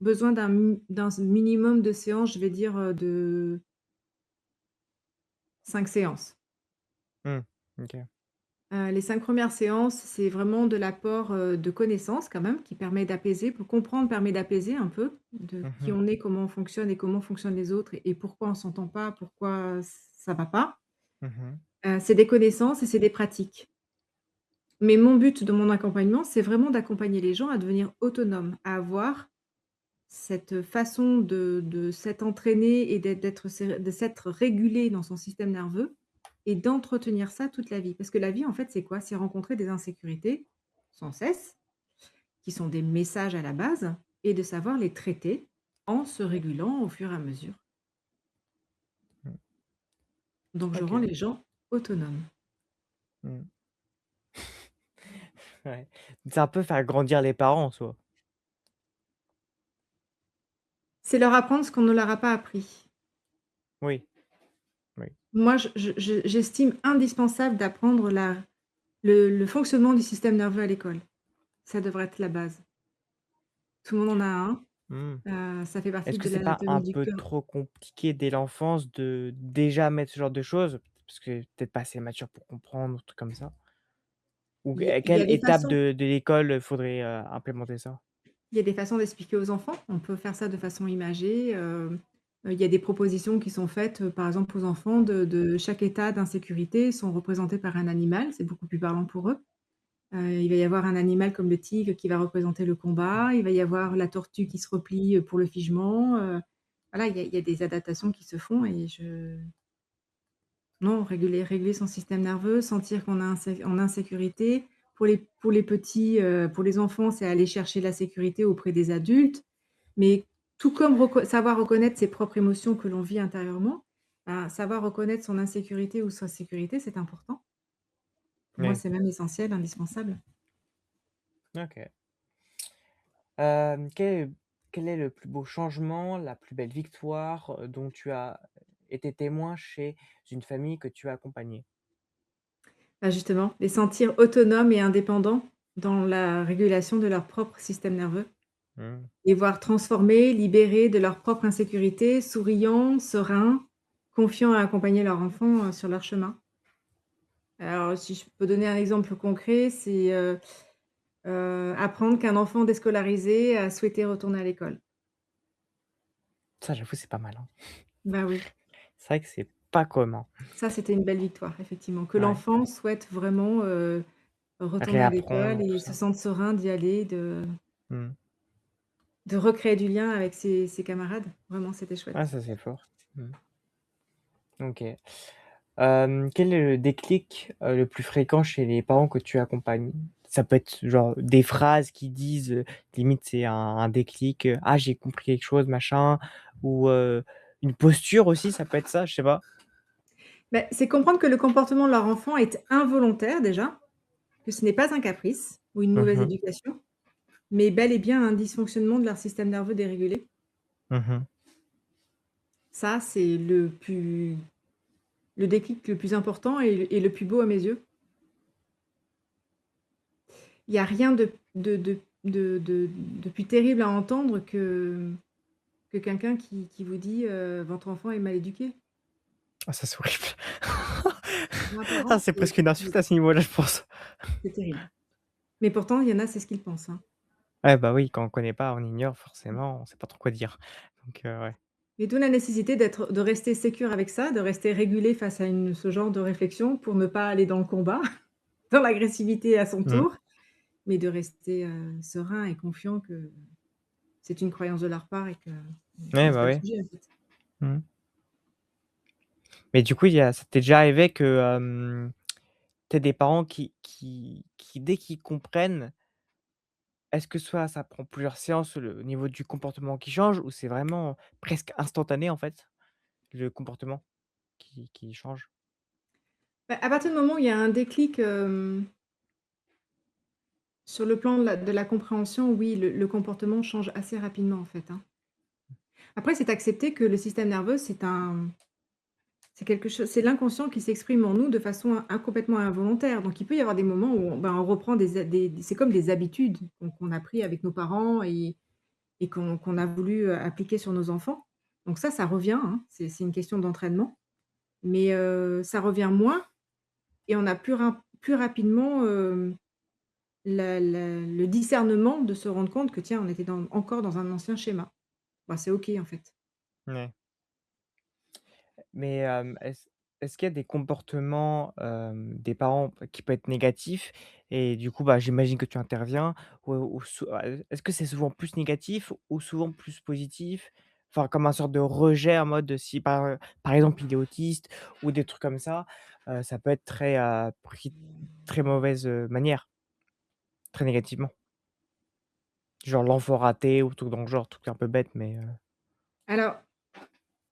besoin d'un minimum de séances, je vais dire, de 5 séances. Mmh. OK. Les 5 premières séances, c'est vraiment de l'apport, de connaissances quand même qui permet d'apaiser. Pour comprendre permet d'apaiser un peu, de qui Mmh. on est, comment on fonctionne et comment fonctionnent les autres et pourquoi on s'entend pas, pourquoi ça va pas. Mmh. C'est des connaissances et c'est des pratiques. Mais mon but de mon accompagnement, c'est vraiment d'accompagner les gens à devenir autonomes, à avoir cette façon de s'être entraîné et de s'être régulé dans son système nerveux et d'entretenir ça toute la vie. Parce que la vie, en fait, c'est quoi? C'est rencontrer des insécurités sans cesse, qui sont des messages à la base et de savoir les traiter en se régulant au fur et à mesure. Mmh. Donc je rends OK. les gens autonomes. Mmh. Ouais. C'est un peu faire grandir les parents en soi. C'est leur apprendre ce qu'on ne leur a pas appris. Oui, oui. Moi, j'estime indispensable d'apprendre le fonctionnement du système nerveux à l'école. Ça devrait être la base. Tout le monde en a un, Mmh. ça fait partie Est-ce que de c'est pas un l'anatomie du peu cœur. trop compliqué dès l'enfance de déjà mettre ce genre de choses? Parce que peut-être pas assez mature pour comprendre, un truc comme ça? Ou à Il y a quelle des étape façons de l'école faudrait, implémenter ça? il y a des façons d'expliquer aux enfants. On peut faire ça de façon imagée, il y a des propositions qui sont faites, par exemple aux enfants de chaque état d'insécurité sont représentés par un animal, c'est beaucoup plus parlant pour eux. Il va y avoir un animal comme le tigre qui va représenter le combat, il va y avoir la tortue qui se replie, pour le figement, voilà, il y a des adaptations qui se font et je non, réguler son système nerveux, sentir qu'on est en insécurité. Pour les petits, pour les enfants, c'est aller chercher la sécurité auprès des adultes. Mais tout comme savoir reconnaître ses propres émotions que l'on vit intérieurement, ben, savoir reconnaître son insécurité ou sa sécurité, c'est important. Pour moi, Oui, c'est même essentiel, indispensable. OK. Quel est le plus beau changement, la plus belle victoire, dont tu as été témoin chez une famille que tu as accompagnée? Bah, justement, les sentir autonomes et indépendants dans la régulation de leur propre système nerveux. Mmh. Les voir transformés, libérés de leur propre insécurité, souriants, sereins, confiants à accompagner leur enfant, sur leur chemin. Alors si je peux donner un exemple concret, c'est, apprendre qu'un enfant déscolarisé a souhaité retourner à l'école. Ça, j'avoue, c'est pas mal, hein. Bah oui, C'est vrai que c'est pas commun. ça c'était une belle victoire effectivement, que Ouais. l'enfant souhaite vraiment, retourner à l'école Réapprendre tout et se ça. sente serein d'y aller, de Mmh. recréer du lien avec ses camarades. Vraiment, c'était Ah chouette. ça, c'est fort. Mmh. OK. Quel est le déclic, le plus fréquent chez les parents que tu accompagnes? Ça peut être genre des phrases qui disent, limite c'est un déclic, «Ah j'ai compris quelque chose machin» ou, une posture aussi, ça peut être ça, je sais pas? Beh, c'est comprendre que le comportement de leur enfant est involontaire déjà, que ce n'est pas un caprice ou une Mmh mauvaise mh. éducation, mais bel et bien un dysfonctionnement de leur système nerveux dérégulé. Mmh. Ça, c'est le déclic le plus important et le plus beau à mes yeux. Il y a rien de plus terrible à entendre que quelqu'un qui vous dit, «Votre enfant est mal éduqué». Ah ça c'est horrible. Pour un Ah parent, c'est presque une insulte à ce niveau-là, je pense. c'est terrible. Mais pourtant, il y en a, c'est ce qu'ils pensent, hein. Ouais, bah, oui, quand on connaît pas, on ignore forcément, on sait pas trop quoi dire. Donc ouais. Et d'où la nécessité de rester sécure avec ça, de rester régulé face à ce genre de réflexion pour ne pas aller dans le combat, dans l'agressivité à son Mmh. tour, mais de rester, serein et confiant que c'est une croyance de leur part et que Ouais, c'est bah, pas le ouais. sujet, en fait. Mmh. Mais du coup, il y a ça t'est déjà arrivé que, tu des parents qui dès qu'ils comprennent, est-ce que soit ça prend plusieurs séances, le au niveau du comportement qui change ou c'est vraiment presque instantané, en fait, le comportement qui change? Bah, à partir du moment où il y a un déclic, sur le plan de la compréhension, oui, le comportement change assez rapidement, en fait, hein. Après, c'est accepter que le système nerveux, c'est quelque chose, c'est l'inconscient qui s'exprime en nous de façon complètement involontaire. Donc il peut y avoir des moments où on reprend c'est comme des habitudes qu'on a pris avec nos parents et qu'on a voulu, appliquer sur nos enfants. Donc ça revient, hein, c'est une question d'entraînement, mais ça revient moins et on a plus rapidement, le discernement de se rendre compte que tiens, on était encore dans un ancien schéma. Bah, c'est OK, en fait. Ouais. Mais, est-ce qu'il y a des comportements, des parents qui peuvent être négatifs et du coup, bah, j'imagine que tu interviens ou est-ce que c'est souvent plus négatif ou souvent plus positif? Enfin, comme un sorte de rejet en mode si par exemple il est autiste ou des trucs comme ça peut être très, pris de très mauvaise, manière, très négativement. Genre l'enfant raté ou truc dans le genre, truc un peu bête mais, Alors,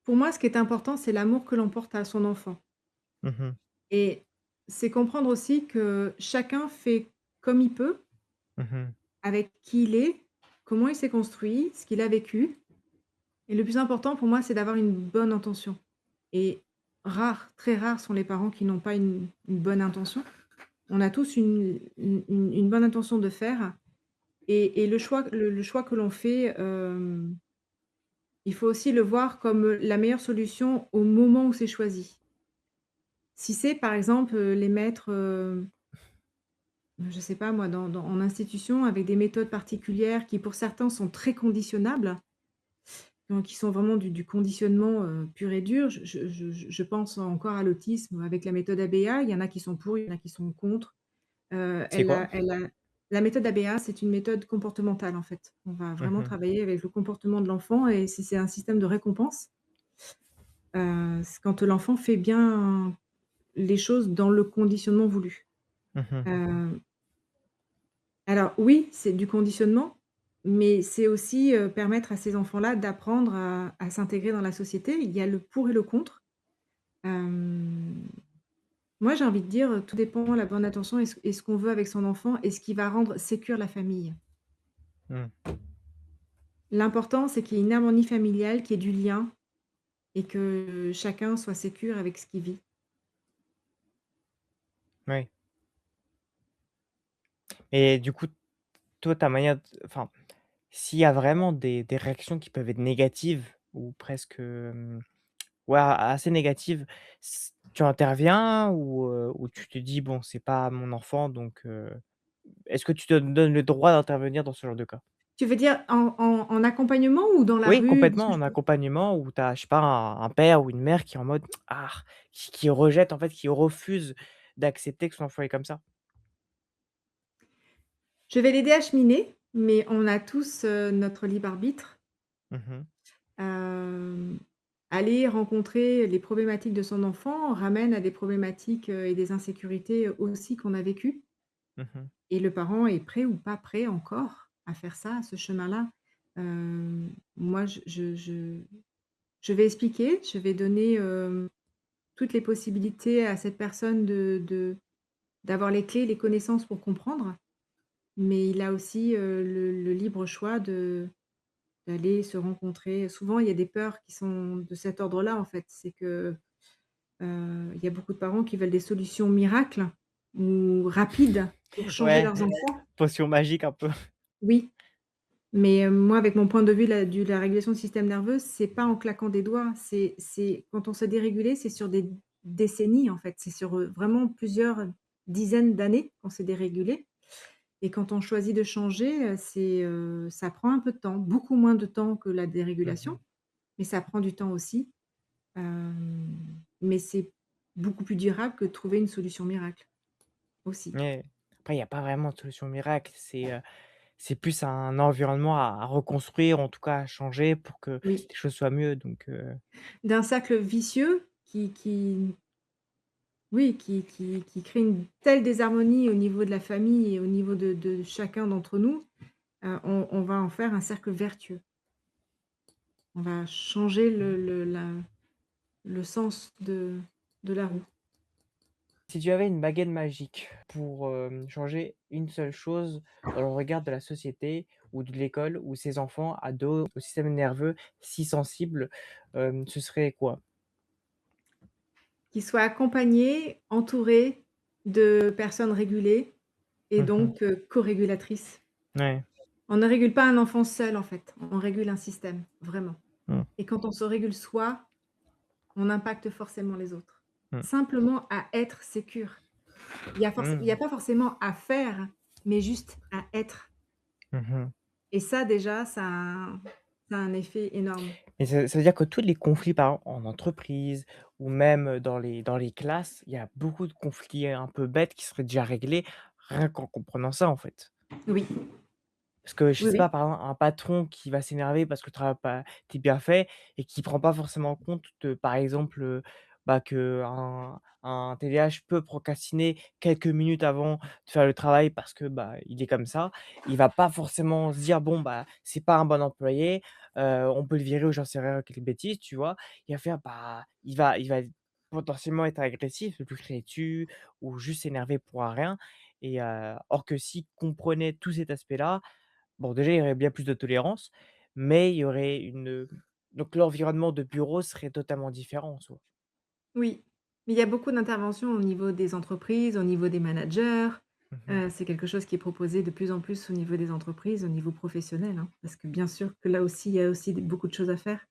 pour moi, ce qui est important, c'est l'amour que l'on porte à son enfant mmh mh. et c'est comprendre aussi que chacun fait comme il peut, Mmh. avec qui il est, comment il s'est construit, ce qu'il a vécu et le plus important pour moi, c'est d'avoir une bonne intention et très rares sont les parents qui n'ont pas une bonne intention. On a tous une bonne intention de faire et le choix que l'on fait, il faut aussi le voir comme la meilleure solution au moment où c'est choisi. Si c'est par exemple, les mettre, je sais pas moi, en institution avec des méthodes particulières qui pour certains sont très conditionnables, donc qui sont vraiment du conditionnement, pur et dur. Je pense encore à l'autisme avec la méthode ABA, il y en a qui sont pour, il y en a qui sont contre. C'est quoi? La méthode ABA, c'est une méthode comportementale, en fait. On va Mmh vraiment mh. travailler avec le comportement de l'enfant et c'est un système de récompense. C'est quand l'enfant fait bien les choses dans le conditionnement voulu. Mmh. Heu, alors oui, c'est du conditionnement, mais c'est aussi, permettre à ces enfants-là d'apprendre à s'intégrer dans la société. Il y a le pour et le contre. Hem, Moi, j'ai envie de dire, tout dépend la bonne attention et ce qu'on veut avec son enfant et ce qui va rendre sécure la famille. Mmh. L'important, c'est qu'il y ait une harmonie familiale, qu'il y ait du lien et que chacun soit sécure avec ce qu'il vit. Oui. Et du coup, toi, ta manière d enfin, s'il y a vraiment des réactions qui peuvent être négatives ou presque, ouais, assez négatives, tu interviens ou tu te dis: «Bon, c'est pas mon enfant donc» est-ce que tu te donnes le droit d'intervenir dans ce genre de cas? Tu veux dire en accompagnement ou dans la Oui, rue? Parce complètement, que je en peux accompagnement où tu as, je sais pas, un père ou une mère qui est en mode: «Ah!» qui rejette, en fait, qui refuse d'accepter que son enfant est comme ça. je vais l'aider à cheminer, mais on a tous, notre libre arbitre. Mmh mh. Hem, aller rencontrer les problématiques de son enfant ramène à des problématiques, et des insécurités aussi qu'on a vécues Mmh. et le parent est prêt ou pas prêt encore à faire ça, ce chemin-là. Moi je vais expliquer, je vais donner, toutes les possibilités à cette personne d'avoir les clés, les connaissances pour comprendre, mais il a aussi, le libre choix d'aller se rencontrer. Souvent, il y a des peurs qui sont de cet ordre-là, en fait. C'est que, il y a beaucoup de parents qui veulent des solutions miracles ou rapides pour changer Ouais, leurs enfants. potion magique un peu. Oui, mais, moi, avec mon point de vue de la régulation du système nerveux, c'est pas en claquant des doigts. C'est quand on s'est dérégulé, c'est sur des décennies, en fait. C'est sur, vraiment plusieurs dizaines d'années qu'on s'est dérégulé. Et quand on choisit de changer, ça prend un peu de temps, beaucoup moins de temps que la dérégulation, Mmh. mais ça prend du temps aussi. Mais c'est beaucoup plus durable que de trouver une solution miracle, aussi. Ouais. Après il y a pas vraiment de solution miracle, c'est plus un environnement à reconstruire, en tout cas à changer pour que Oui, les choses soient mieux donc d'un cercle vicieux qui crée une telle désharmonie au niveau de la famille et au niveau de chacun d'entre nous, on va en faire un cercle vertueux. On va changer le sens de la roue. si tu avais une baguette magique pour, changer une seule chose dans le regard de la société ou de l'école où ces enfants, ados, au système nerveux si sensible, ce serait quoi? Qu'ils soient accompagnés, entourés de personnes régulées et Mmh mh. donc co-régulatrices. Ouais. On ne régule pas un enfant seul, en fait, on régule un système, vraiment. Mmh. Et quand on se régule soi, on impacte forcément les autres. Mmh. Simplement à être sécure. Il y a Mmh. pas forcément à faire, mais juste à être. Mmh mh. Et ça déjà, ça a un effet énorme. Et ça veut dire que tous les conflits, par exemple, en entreprise ou même dans les classes, il y a beaucoup de conflits un peu bêtes qui seraient déjà réglés rien qu'en comprenant ça, en fait. Oui, Parce que je oui, sais oui. pas, par exemple, un patron qui va s'énerver parce que le travail a pas été bien fait et qui prend pas forcément en compte de, par exemple, bah, qu'un TDAH peut procrastiner quelques minutes avant de faire le travail parce que, bah, il est comme ça. Il va pas forcément se dire: «Bon, bah, c'est pas un bon employé, on peut le virer» ou j'en sais rien, quelle bêtise, tu vois? Il va faire, bah, il va potentiellement être agressif, lui crier dessus ou juste s'énerver pour un rien et or que s'il comprenait tout cet aspect-là, bon, déjà, il y aurait bien plus de tolérance, mais il y aurait donc l'environnement de bureau serait totalement différent en soi. Oui, mais il y a beaucoup d'interventions au niveau des entreprises, au niveau des managers. Mmh mh. C'est quelque chose qui est proposé de plus en plus au niveau des entreprises, au niveau professionnel, hein, parce que bien sûr que là aussi, il y a aussi beaucoup de choses à faire.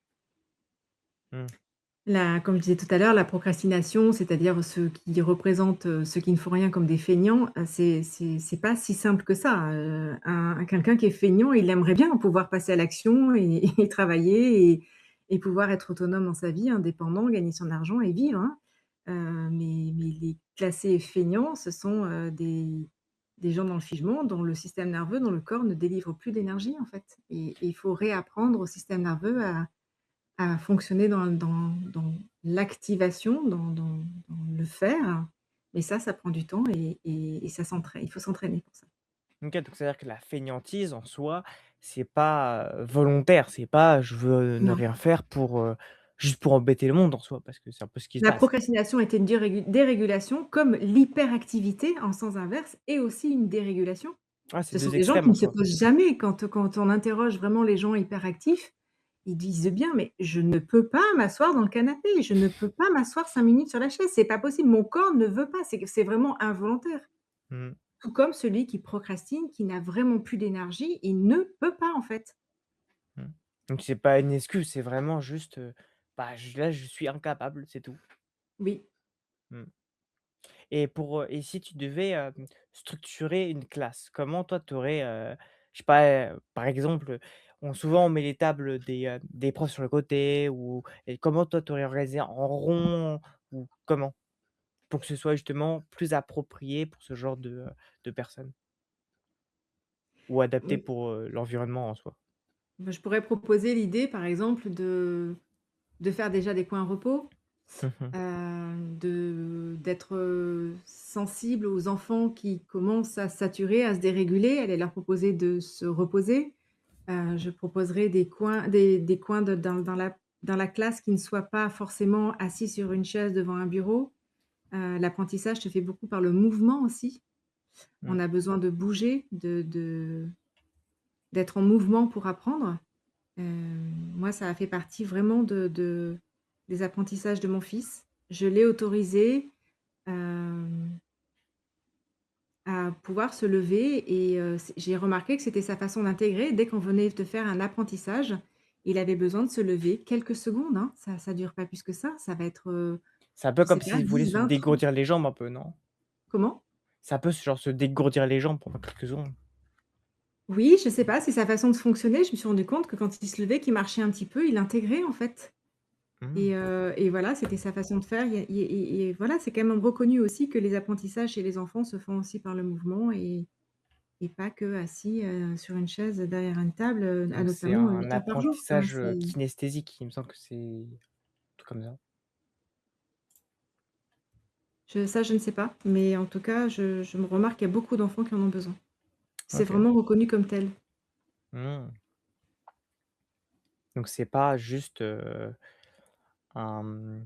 Mmh. Comme je disais tout à l'heure, la procrastination, c'est-à-dire ceux qui représentent, ceux qui ne font rien comme des feignants, c'est pas si simple que ça. Quelqu'un qui est feignant, il aimerait bien pouvoir passer à l'action et et travailler et pouvoir être autonome dans sa vie, indépendant, gagner son argent et vivre, hein. Mais les classés feignants, ce sont, des gens dans le figement, dont le système nerveux, dont le corps ne délivre plus d'énergie, en fait et il faut réapprendre au système nerveux à fonctionner dans l'activation, dans le faire, mais ça prend du temps et ça s'entraîne. Il faut s'entraîner pour ça. OK, donc c'est-à-dire que la fainéantise en soi, c'est pas, volontaire, c'est pas: «Je veux ne Non. rien faire pour, juste pour embêter le monde» en soi, parce que c'est un peu ce qui se La passe. procrastination était une dérégulation comme l'hyperactivité en sens inverse est aussi une dérégulation. Ah, c'est Ce sont 2 des gens extrêmes qui en ne se soi. posent jamais quand on interroge vraiment les gens hyperactifs, ils disent bien: «Mais je ne peux pas m'asseoir dans le canapé, je ne peux pas m'asseoir 5 minutes sur la chaise, c'est pas possible, mon corps ne veut pas», c'est vraiment involontaire. Mmh. Tout comme celui qui procrastine, qui n'a vraiment plus d'énergie, il ne peut pas, en fait. Mmh. Donc c'est pas une excuse, c'est vraiment juste, bah, je suis incapable, c'est tout. Oui. Mmh. Et si tu devais, structurer une classe, comment toi tu aurais, je sais pas, par exemple, souvent on met les tables des profs sur le côté ou et comment toi tu aurais organisé en rond ou comment? Pour que ce soit justement plus approprié pour ce genre de personnes ou adapté Oui. pour, l'environnement en soi? Bah, je pourrais proposer l'idée, par exemple, de faire déjà des coins repos, Mmh mh. d'être, sensible aux enfants qui commencent à saturer, à se déréguler, aller leur proposer de se reposer. Je proposerai des coins de dans la classe qui ne soient pas forcément assis sur une chaise devant un bureau. L'apprentissage se fait beaucoup par le mouvement aussi. On Mmh. a besoin de bouger, d'être en mouvement pour apprendre. Moi, ça a fait partie vraiment de des apprentissages de mon fils. Je l'ai autorisé, hem, à pouvoir se lever et j'ai remarqué que c'était sa façon d'intégrer. Dès qu'on venait de faire un apprentissage, il avait besoin de se lever quelques secondes, hein, ça dure pas plus que ça va être, C'est un peu je sais comme pas s'il voulait 10, se 20, 30. dégourdir les jambes un peu, non? Comment? C'est un peu genre se dégourdir les jambes pendant quelques secondes. Oui, je sais pas, c'est sa façon de fonctionner. Je me suis rendu compte que quand il se levait, qu'il marchait un petit peu, il intégrait en fait Mmh. et voilà, c'était sa façon de faire. Il y a et voilà, c'est quand même reconnu aussi que les apprentissages chez les enfants se font aussi par le mouvement et pas qu'assis, sur une chaise derrière une table, à Donc c'est notamment un 8 heures par jour, hein, apprentissage, c'est kinesthésique, il me semble que c'est tout comme ça. je ne sais pas, mais en tout cas, je me remarque qu'il y a beaucoup d'enfants qui en ont besoin. C'est OK. vraiment reconnu comme tel. Mmh. Donc c'est pas juste, un,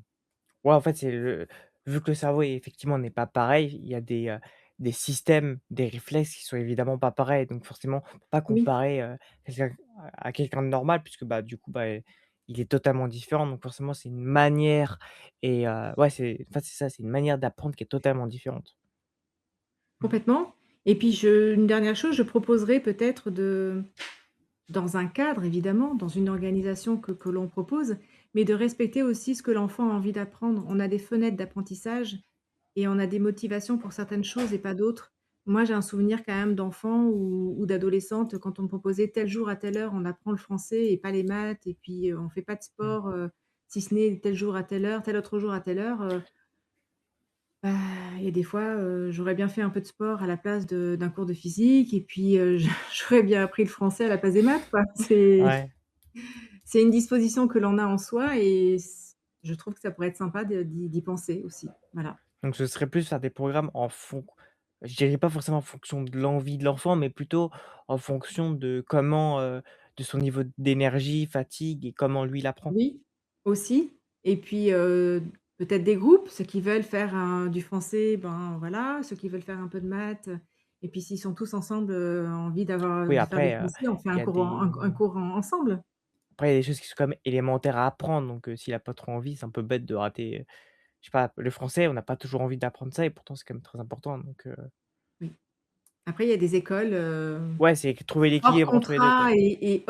ouais, en fait, c'est le vu que le cerveau effectivement n'est pas pareil, il y a des systèmes, des réflexes qui sont évidemment pas pareils. Donc forcément, on peut pas Oui, comparer, quelqu'un à quelqu'un de normal puisque, bah, du coup, bah, il est totalement différent. Donc forcément, c'est une manière et ouais, c'est en fait, c'est ça, c'est une manière d'apprendre qui est totalement différente. Mmh. complètement et puis une dernière chose, je proposerais peut-être de dans un cadre évidemment, dans une organisation que l'on propose, mais de respecter aussi ce que l'enfant a envie d'apprendre. On a des fenêtres d'apprentissage et on a des motivations pour certaines choses et pas d'autres. Moi, j'ai un souvenir quand même d'enfants ou d'adolescentes, quand on me proposait tel jour à telle heure, on apprend le français et pas les maths et puis, on fait pas de Mmh. sport, si ce n'est tel jour à telle heure, tel autre jour à telle heure, bah, il y a des fois, j'aurais bien fait un peu de sport à la place d'un cours de physique et puis, j'aurais bien appris le français à la place des maths, quoi. Ouais, C'est une disposition que l'on a en soi et je trouve que ça pourrait être sympa d'y penser aussi. Voilà. donc ce serait plus faire des programmes en je dirais pas forcément en fonction de l'envie de l'enfant, mais plutôt en fonction de comment, de son niveau d'énergie, fatigue et comment lui il apprend. Oui, aussi et puis, peut-être des groupes, ceux qui veulent faire du français, ben, voilà, ceux qui veulent faire un peu de maths, et puis s'ils sont tous ensemble, envie Oui, de faire du après, français, on fait il y a un cours ensemble. il y a des choses qui sont quand même élémentaires à apprendre, donc s'il a pas trop envie, c'est un peu bête de rater, je sais pas, le français, on n'a pas toujours envie d'apprendre ça et pourtant c'est quand même très important, donc Oui. Après il y a des écoles, ouais, c'est trouver hors l'équilibre entre les 2 quoi contrat et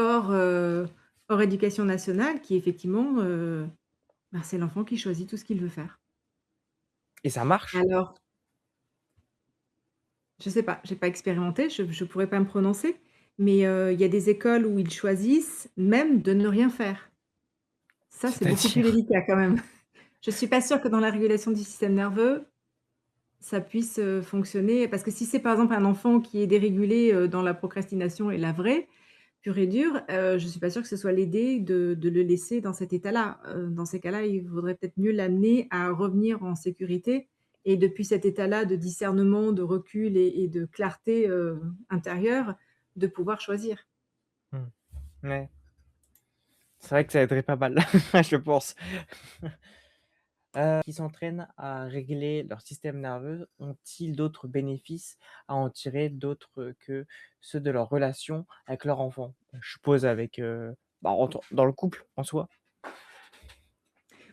hors éducation nationale qui effectivement, ben, c'est l'enfant qui choisit tout ce qu'il veut faire. et ça marche. Alors, je sais pas, j'ai pas expérimenté, je pourrais pas me prononcer, mais il y a des écoles où ils choisissent même de ne rien faire. Ça, c'est beaucoup plus C'est-à-dire? délicat quand même. Je suis pas sûre que dans la régulation du système nerveux, ça puisse, fonctionner parce que si c'est par exemple un enfant qui est dérégulé, dans la procrastination et la vraie, pure et dure, je suis pas sûre que ce soit l'aider de le laisser dans cet état-là. Dans ces cas-là, il vaudrait peut-être mieux l'amener à revenir en sécurité et depuis cet état-là de discernement, de recul et de clarté, intérieure, de pouvoir choisir. Mmh. Ouais, c'est vrai que ça aiderait pas mal, je pense. Qui s'entraînent à régler leur système nerveux ont-ils d'autres bénéfices à en tirer d'autres que ceux de leur relation avec leur enfant? Je suppose avec, bah, entre dans le couple en soi?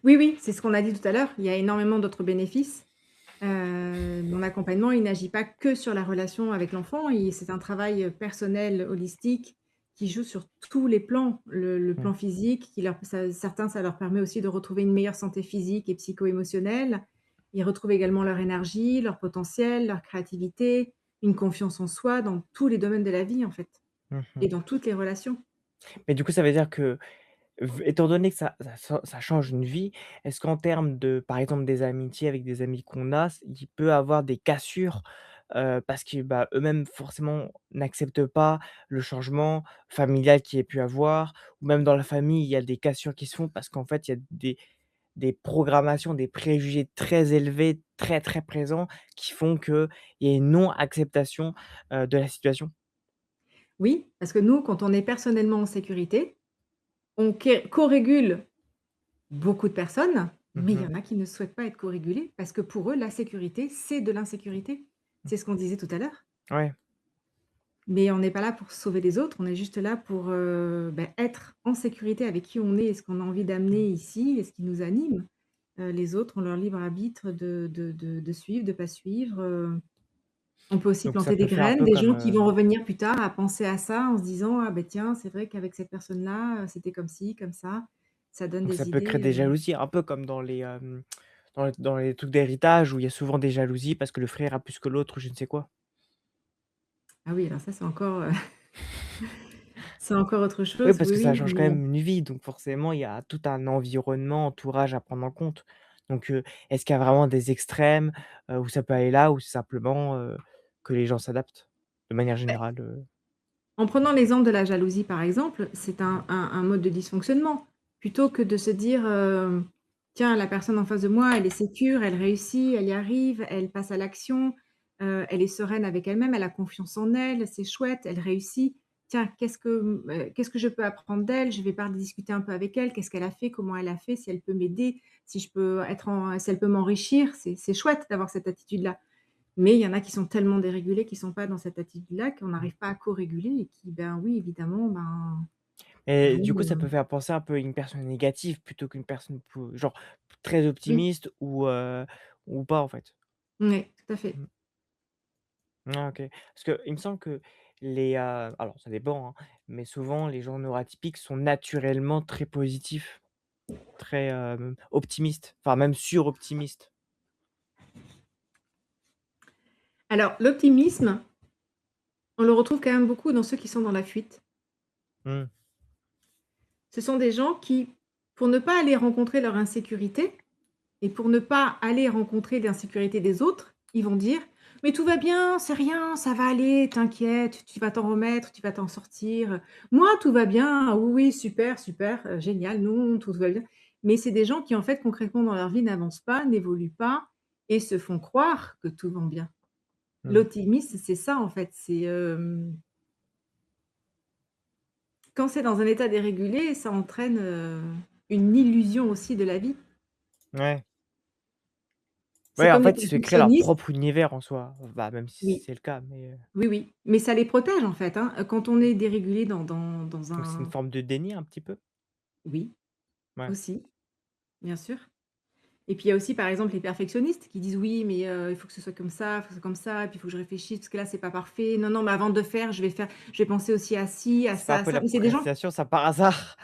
Oui, oui, c'est ce qu'on a dit tout à l'heure, il y a énormément d'autres bénéfices. Mon accompagnement, il n'agit pas que sur la relation avec l'enfant, c'est un travail, personnel, holistique, qui joue sur tous les plans. Le Mmh, plan physique qui leur ça certains, ça leur permet aussi de retrouver une meilleure santé physique et psycho-émotionnelle. Ils retrouvent également leur énergie, leur potentiel, leur créativité, une confiance en soi dans tous les domaines de la vie, en fait mmh et mh. dans toutes les relations. Mais du coup, ça veut dire que étant donné que ça change une vie, est-ce qu'en termes de, par exemple, des amitiés avec des amis qu'on a, il peut avoir des cassures, parce que, bah, eux-mêmes forcément n'acceptent pas le changement familial qu'il y ait pu avoir ou même dans la famille, il y a des cassures qui se font parce qu'en fait, il y a des programmations, des préjugés très élevés, très, très présents qui font qu'il y a une non-acceptation, de la situation. Oui, parce que nous, quand on est personnellement en sécurité, on co-régule beaucoup de personnes, Mmh mais il y mh. en a qui ne souhaitent pas être co-régulés parce que pour eux, la sécurité, c'est de l'insécurité. C'est ce qu'on disait tout à l'heure. Ouais, Mais on n'est pas là pour sauver les autres, on est juste là pour, être en sécurité avec qui on est et ce qu'on a envie mmh, d'amener ici et ce qui nous anime. Les autres ont leur libre arbitre de suivre, de pas suivre. On peut aussi donc ça planter peut des faire un graines, peu des comme, gens qui vont revenir plus tard à penser à ça en se disant: «Ah beh, tiens, c'est vrai qu'avec cette personne-là, c'était comme ci, comme ça». Ça donne donc ça des peut créer idées, des jalousies, un peu comme dans les, dans les trucs d'héritage où il y a souvent des jalousies parce que le frère a plus que l'autre ou je ne sais quoi. ah oui, alors ça, c'est encore, c'est encore autre Oui, chose. parce Oui, que ça oui, change quand mais même une vie, donc forcément, il y a tout un environnement, entourage à prendre en compte. Donc, est-ce qu'il y a vraiment des extrêmes, où ça peut aller là ou c'est simplement, que les gens s'adaptent de manière générale, en prenant l'exemple de la jalousie, par exemple, c'est un mode de dysfonctionnement. Plutôt que de se dire, «Tiens, la personne en face de moi, elle est sécure, elle réussit, elle y arrive, elle passe à l'action, elle est sereine avec elle-même, elle a confiance en elle, c'est chouette, elle réussit. Tiens, qu'est-ce que je peux apprendre d'elle? Je vais pas discuter un peu avec elle, qu'est-ce qu'elle a fait? Comment elle a fait? Si elle peut m'aider, si elle peut m'enrichir». C'est chouette d'avoir cette attitude-là. Mais il y en a qui sont tellement dérégulés, qui sont pas dans cette attitude-là, qu'on mmh. n'arrive pas à co-réguler et qui, ben, oui, évidemment, ben, Et vont, du coup, ça peut faire penser un peu à une personne négative plutôt qu'une personne pou genre très oui, optimiste ou pas, en fait. ouais, tout à fait. Mmh. Ah OK. Parce qu'il me semble que alors ça dépend, hein, mais souvent les gens neuroatypiques sont naturellement très positifs, très, optimistes, enfin même suroptimistes. Alors l'optimisme, on le retrouve quand même beaucoup dans ceux qui sont dans la fuite. Mmh. Ce sont des gens qui, pour ne pas aller rencontrer leur insécurité et pour ne pas aller rencontrer l'insécurité des autres, ils vont dire: «Mais tout va bien, c'est rien, ça va aller, t'inquiète, tu vas t'en remettre, tu vas t'en sortir. Moi, tout va bien, oui, oui, super, super, génial, non, tout va bien». Mais c'est des gens qui, en fait, concrètement dans leur vie n'avancent pas, n'évoluent pas et se font croire que tout va bien. Mmh. L'optimisme, c'est ça, en fait, c'est, quand c'est dans un état dérégulé, ça entraîne, une illusion aussi de la vie. Ouais. C'est Ouais, en comme les fait, ils se créent leur perfectionnistes. propre univers en soi. Bah, même si Oui. c'est le cas, mais Oui, oui, mais ça les protège en fait, hein. Quand on est dérégulé dans donc c'est une un forme de déni un petit peu? oui, Ouais. aussi, bien sûr. Et puis il y a aussi par exemple les perfectionnistes qui disent: «Oui, mais il faut que ce soit comme ça, il faut que ce soit comme ça, et puis il faut que je réfléchisse parce que là c'est pas parfait. Non, non, mais avant de faire, je vais penser aussi à ci, à C'est pas ça, un à peu ça». la Mais procrastination, ça par hasard?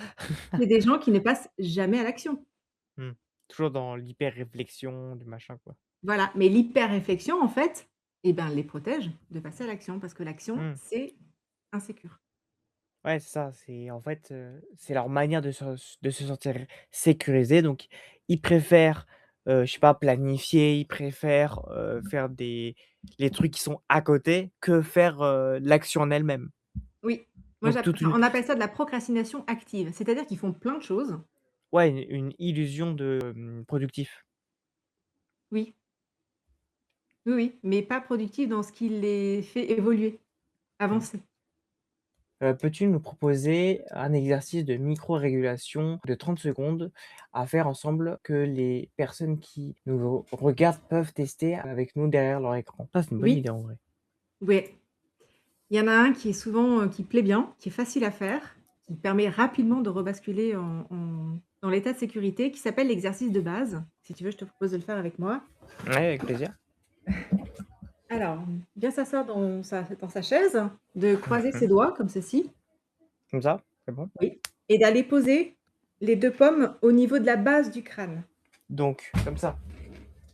c'est des gens qui ne passent jamais à l'action. Mmh. Toujours dans l'hyper-réflexion, du machin, quoi. Voilà, mais l'hyper-réflexion en fait, eh ben, les protège de passer à l'action parce que l'action, Mmh. c'est insécure. Ouais, c'est ça, c'est en fait, c'est leur manière de se sentir sécurisés, donc ils préfèrent, je sais pas, planifier, ils préfèrent, faire les trucs qui sont à côté que faire, l'action en elle-même. Oui, moi Donc toute une on appelle ça de la procrastination active, c'est-à-dire qu'ils font plein de choses. ouais, une illusion de, productif. Oui. Oui, oui, mais pas productif dans ce qui les fait évoluer, Mmh. avancer. Peux-tu nous proposer un exercice de micro-régulation de 30 secondes à faire ensemble que les personnes qui nous regardent peuvent tester avec nous derrière leur écran? Ça, c'est une bonne Oui, idée en vrai. ouais. Il y en a un qui est souvent, qui plaît bien, qui est facile à faire, qui permet rapidement de rebasculer dans l'état de sécurité, qui s'appelle l'exercice de base. Si tu veux, je te propose de le faire avec moi. Ouais, avec plaisir. Alors, bien s'asseoir dans sa chaise, de croiser ses Mmh. doigts comme ceci, Comme ça? C'est bon? oui, et d'aller poser les 2 pommes au niveau de la base du crâne. Donc comme ça?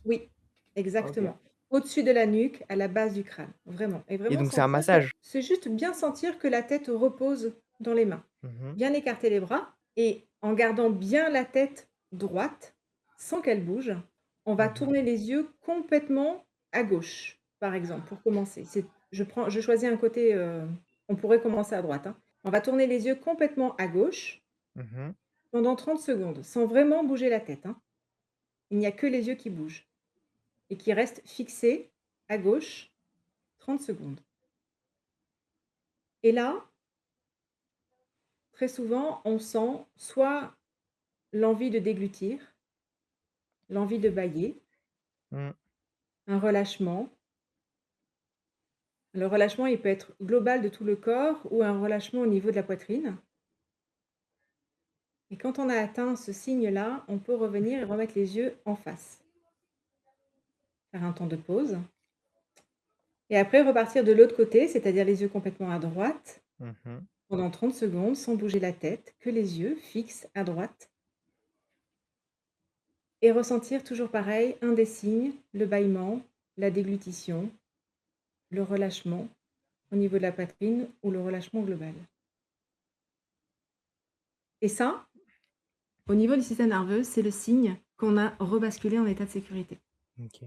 Oui, OK. exactement. Au-dessus de la nuque, à la base du crâne, vraiment et Et vraiment donc c'est un sentir que massage? c'est juste bien sentir que la tête repose dans les mains. Mmh. Bien écarter les bras et en gardant bien la tête droite, sans qu'elle bouge, on va Mmh. tourner les yeux complètement à gauche. par exemple, pour commencer. Je choisis un côté, on pourrait commencer à droite, hein. On va tourner les yeux complètement à gauche Mmh. pendant 30 secondes, sans vraiment bouger la tête, hein. Il n'y a que les yeux qui bougent et qui restent fixés à gauche 30 secondes. Et là, très souvent, on sent soit l'envie de déglutir, l'envie de bâiller, Mmh. un relâchement. Le relâchement, il peut être global de tout le corps ou un relâchement au niveau de la poitrine. Et quand on a atteint ce signe-là, on peut revenir et remettre les yeux en face. Faire un temps de pause. Et après repartir de l'autre côté, c'est-à-dire les yeux complètement à droite, Mmh. pendant 30 secondes, sans bouger la tête, que les yeux fixes à droite. Et ressentir toujours pareil, un des signes, le bâillement, la déglutition, le relâchement au niveau de la poitrine ou le relâchement global. Et ça, au niveau du système nerveux, c'est le signe qu'on a rebasculé en état de sécurité. OK.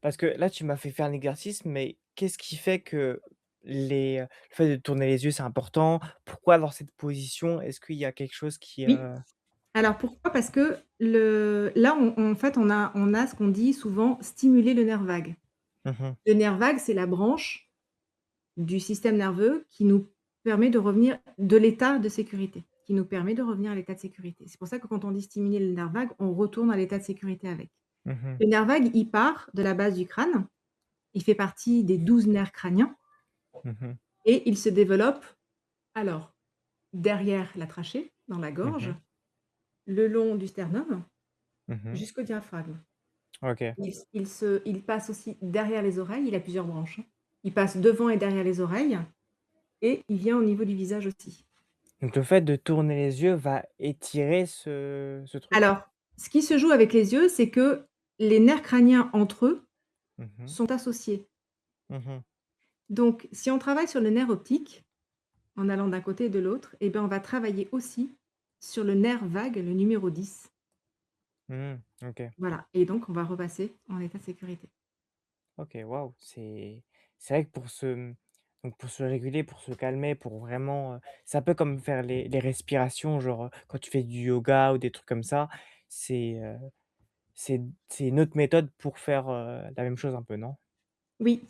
Parce que là, tu m'as fait faire un exercice, mais qu'est-ce qui fait que le fait de tourner les yeux, c'est important? Pourquoi dans cette position? Est-ce qu'il y a quelque chose qui, Oui. Alors pourquoi? Parce que là, en fait, on a ce qu'on dit souvent stimuler le nerf vague. Mmh. Le nerf vague, c'est la branche du système nerveux qui nous permet de revenir de l'état de sécurité, qui nous permet de revenir à l'état de sécurité. C'est pour ça que quand on dit stimuler le nerf vague, on retourne à l'état de sécurité avec. Mmh. Le nerf vague, il part de la base du crâne, il fait partie des 12 nerfs crâniens Mmh. et il se développe alors derrière la trachée, dans la gorge, Mmh. le long du sternum, Mmh. jusqu'au diaphragme. OK. Il passe aussi derrière les oreilles, il a plusieurs branches, hein. Il passe devant et derrière les oreilles et il vient au niveau du visage aussi. Donc le fait de tourner les yeux va étirer ce truc? Alors, ce qui se joue avec les yeux, c'est que les nerfs crâniens entre eux Mmh. sont associés. Mmh. Donc si on travaille sur le nerf optique, en allant d'un côté et de l'autre, et ben, on va travailler aussi sur le nerf vague, le numéro 10. Mmh. OK. Voilà et donc on va repasser en état de sécurité. OK, waouh, c'est vrai que donc pour se réguler, pour se calmer, pour vraiment, c'est un peu comme faire les respirations, genre, quand tu fais du yoga ou des trucs comme ça, c'est, heu, c'est une autre méthode pour faire, la même chose un peu, non? Oui,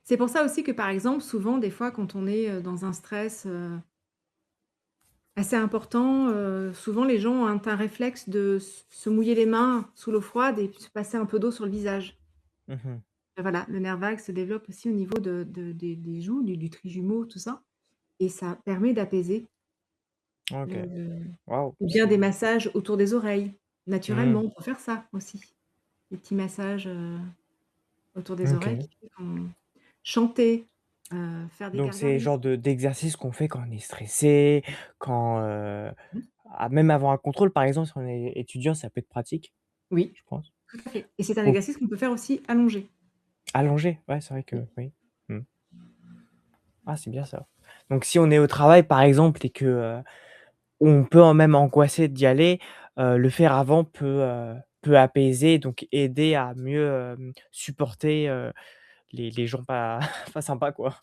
c'est pour ça aussi que, par exemple, souvent, des fois, quand on est, dans un stress, assez important, souvent les gens ont un réflexe de se mouiller les mains sous l'eau froide et puis se passer un peu d'eau sur le visage. Mmh. Voilà, le nerf vague se développe aussi au niveau des joues, du trijumeau, tout ça et ça permet d'apaiser OK, le waouh, ou bien des c'est massages autour des oreilles. mmh, Naturellement, on peut faire ça aussi. Des petits massages, autour des oreilles OK. qui fait qu'on chanter, faire des Donc c'est le gargarismes. genre de d'exercice qu'on fait quand on est stressé, quand, Mmh. même avant un contrôle, par exemple, si on est étudiant, ça peut être pratique, Oui, je pense. tout à fait et c'est un Ou exercice qu'on peut faire aussi allongé. allongé, ouais, c'est vrai Oui. que oui. Mmh. Ah, c'est bien ça. Donc si on est au travail, par exemple, et que, on peut en même angoisser d'y aller, le faire avant peut apaiser, donc aider à mieux, supporter, les gens pas pas sympas, quoi.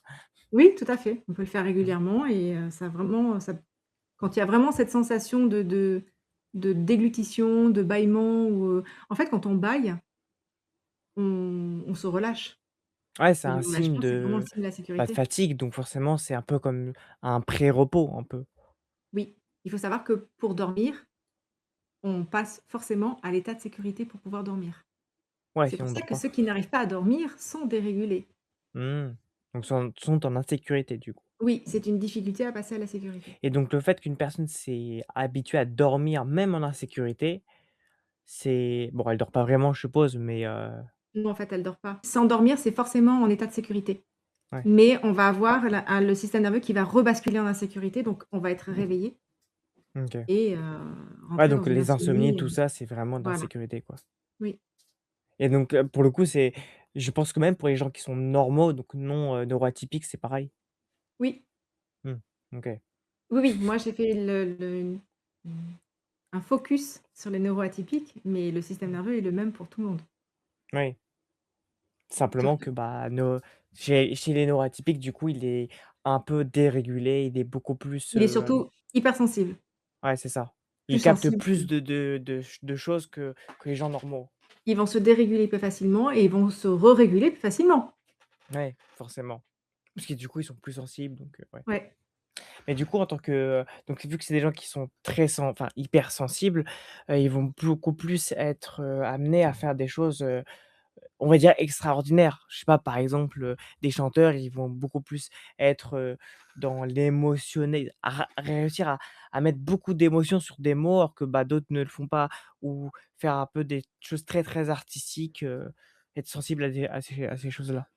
Oui, tout à fait. On peut le faire régulièrement et ça vraiment, ça quand il y a vraiment cette sensation de déglutition, de bâillement ou, en fait, quand on bâille, on se relâche Ouais, c'est et un le signe relâchement, c'est vraiment le de, signe de la bah, de sécurité. fatigue, donc forcément, c'est un peu comme un pré-repos, un peu. Oui, il faut savoir que pour dormir, on passe forcément à l'état de sécurité pour pouvoir dormir. Ouais, C'est sinon pour on ça dort que pas. ceux qui n'arrivent pas à dormir sont dérégulés. Mmh. Donc sont en insécurité, du coup. Oui, c'est une difficulté à passer à la sécurité. Et donc le fait qu'une personne s'est habituée à dormir même en insécurité, c'est bon, elle dort pas vraiment, je suppose, mais Non, en fait, elle dort pas. S'endormir, c'est forcément en état de sécurité. ouais, Mais on va avoir le système nerveux qui va rebasculer en insécurité, donc on va être réveillé OK. et Ouais, rentrer dans donc une les insomnies, insomnie, tout ça, c'est vraiment de voilà. l'insécurité, quoi. Oui, Et donc, pour le coup, je pense que même pour les gens qui sont normaux, donc non, neuroatypiques, c'est pareil? oui, Mmh. OK. oui, oui, moi j'ai fait mmh, un focus sur les neuroatypiques, mais le système nerveux est le même pour tout le monde. Oui, Simplement Surtout que, bah, chez les neuroatypiques, du coup, il est un peu dérégulé, il est beaucoup plus, il est surtout hypersensible, ouais, c'est ça. plus Il capte sensible plus de choses que les gens normaux. ils vont se déréguler plus facilement et ils vont se re-réguler plus facilement. Ouais, forcément. Parce que du coup, ils sont plus sensibles, donc ouais. Ouais. Mais du coup, en tant que donc vu que c'est des gens qui sont enfin hypersensibles, ils vont beaucoup plus être, amenés à faire des choses, on va dire extraordinaires. Je sais pas, par exemple, des chanteurs, ils vont beaucoup plus être, dans l'émotionnel, à réussir à mettre beaucoup d'émotions sur des mots, alors que, bah, d'autres ne le font pas, ou faire un peu des choses très, très artistiques, être sensible à ces choses-là.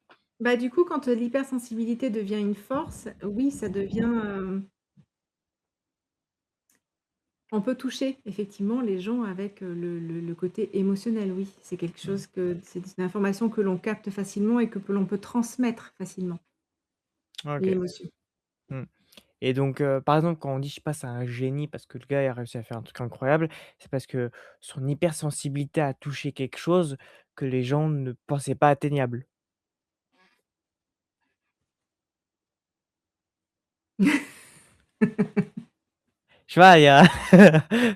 Bah, du coup, quand, l'hypersensibilité devient une force, oui, ça devient, on peut toucher effectivement les gens avec, le côté émotionnel, oui. C'est quelque Mmh. chose que c'est une information que l'on capte facilement et que l'on peut transmettre facilement, OK. l'émotion. Mmh. Et donc, par exemple, quand on dit, je sais pas, c'est un génie parce que le gars il a réussi à faire un truc incroyable, c'est parce que son hypersensibilité a touché quelque chose que les gens ne pensaient pas atteignable. Je sais pas, il y a Je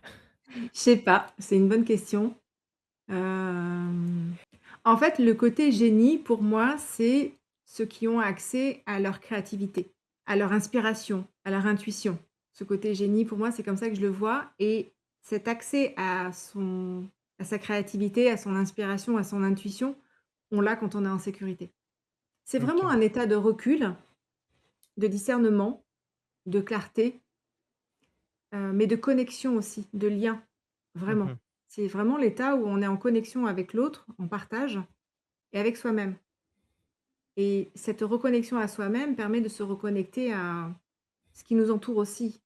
sais pas, c'est une bonne question. Hem, En fait, le côté génie pour moi, c'est ceux qui ont accès à leur créativité, à leur inspiration, à leur intuition. Ce côté génie pour moi, c'est comme ça que je le vois et cet accès à sa créativité, à son inspiration, à son intuition, on l'a quand on est en sécurité. C'est vraiment OK. un état de recul, de discernement, de clarté, mais de connexion aussi, de lien, Mmh vraiment. mh. C'est vraiment l'état où on est en connexion avec l'autre, en partage et avec soi-même. Et cette reconnexion à soi-même permet de se reconnecter à ce qui nous entoure aussi.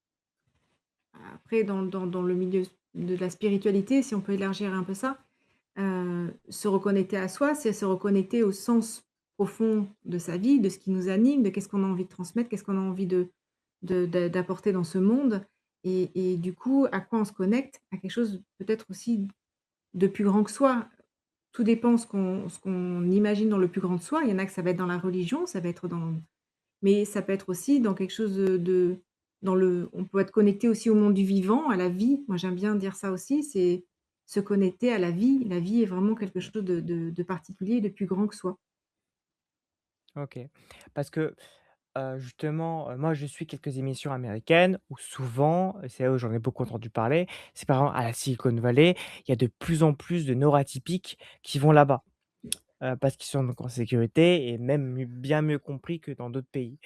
Après dans le milieu de la spiritualité, si on peut élargir un peu ça, se reconnecter à soi, c'est se reconnecter au sens profond de sa vie, de ce qui nous anime, de qu'est-ce qu'on a envie de transmettre, qu'est-ce qu'on a envie d'apporter dans ce monde et du coup, à quoi on se connecte? À quelque chose peut-être aussi de plus grand que soi. Tout dépend ce qu'on imagine dans le plus grand de soi. Il y en a que ça va être dans la religion, ça va être dans mais ça peut être aussi dans quelque chose de dans le on peut être connecté aussi au monde du vivant, à la vie. Moi, j'aime bien dire ça aussi, c'est se connecter à la vie. La vie est vraiment quelque chose de particulier, de plus grand que soi. OK. Parce que, justement, moi je suis quelques émissions américaines où souvent, c'est là où j'en ai beaucoup entendu parler, c'est par exemple à la Silicon Valley, il y a de plus en plus de neuroatypiques qui vont là-bas, parce qu'ils sont donc en sécurité et même bien mieux compris que dans d'autres pays.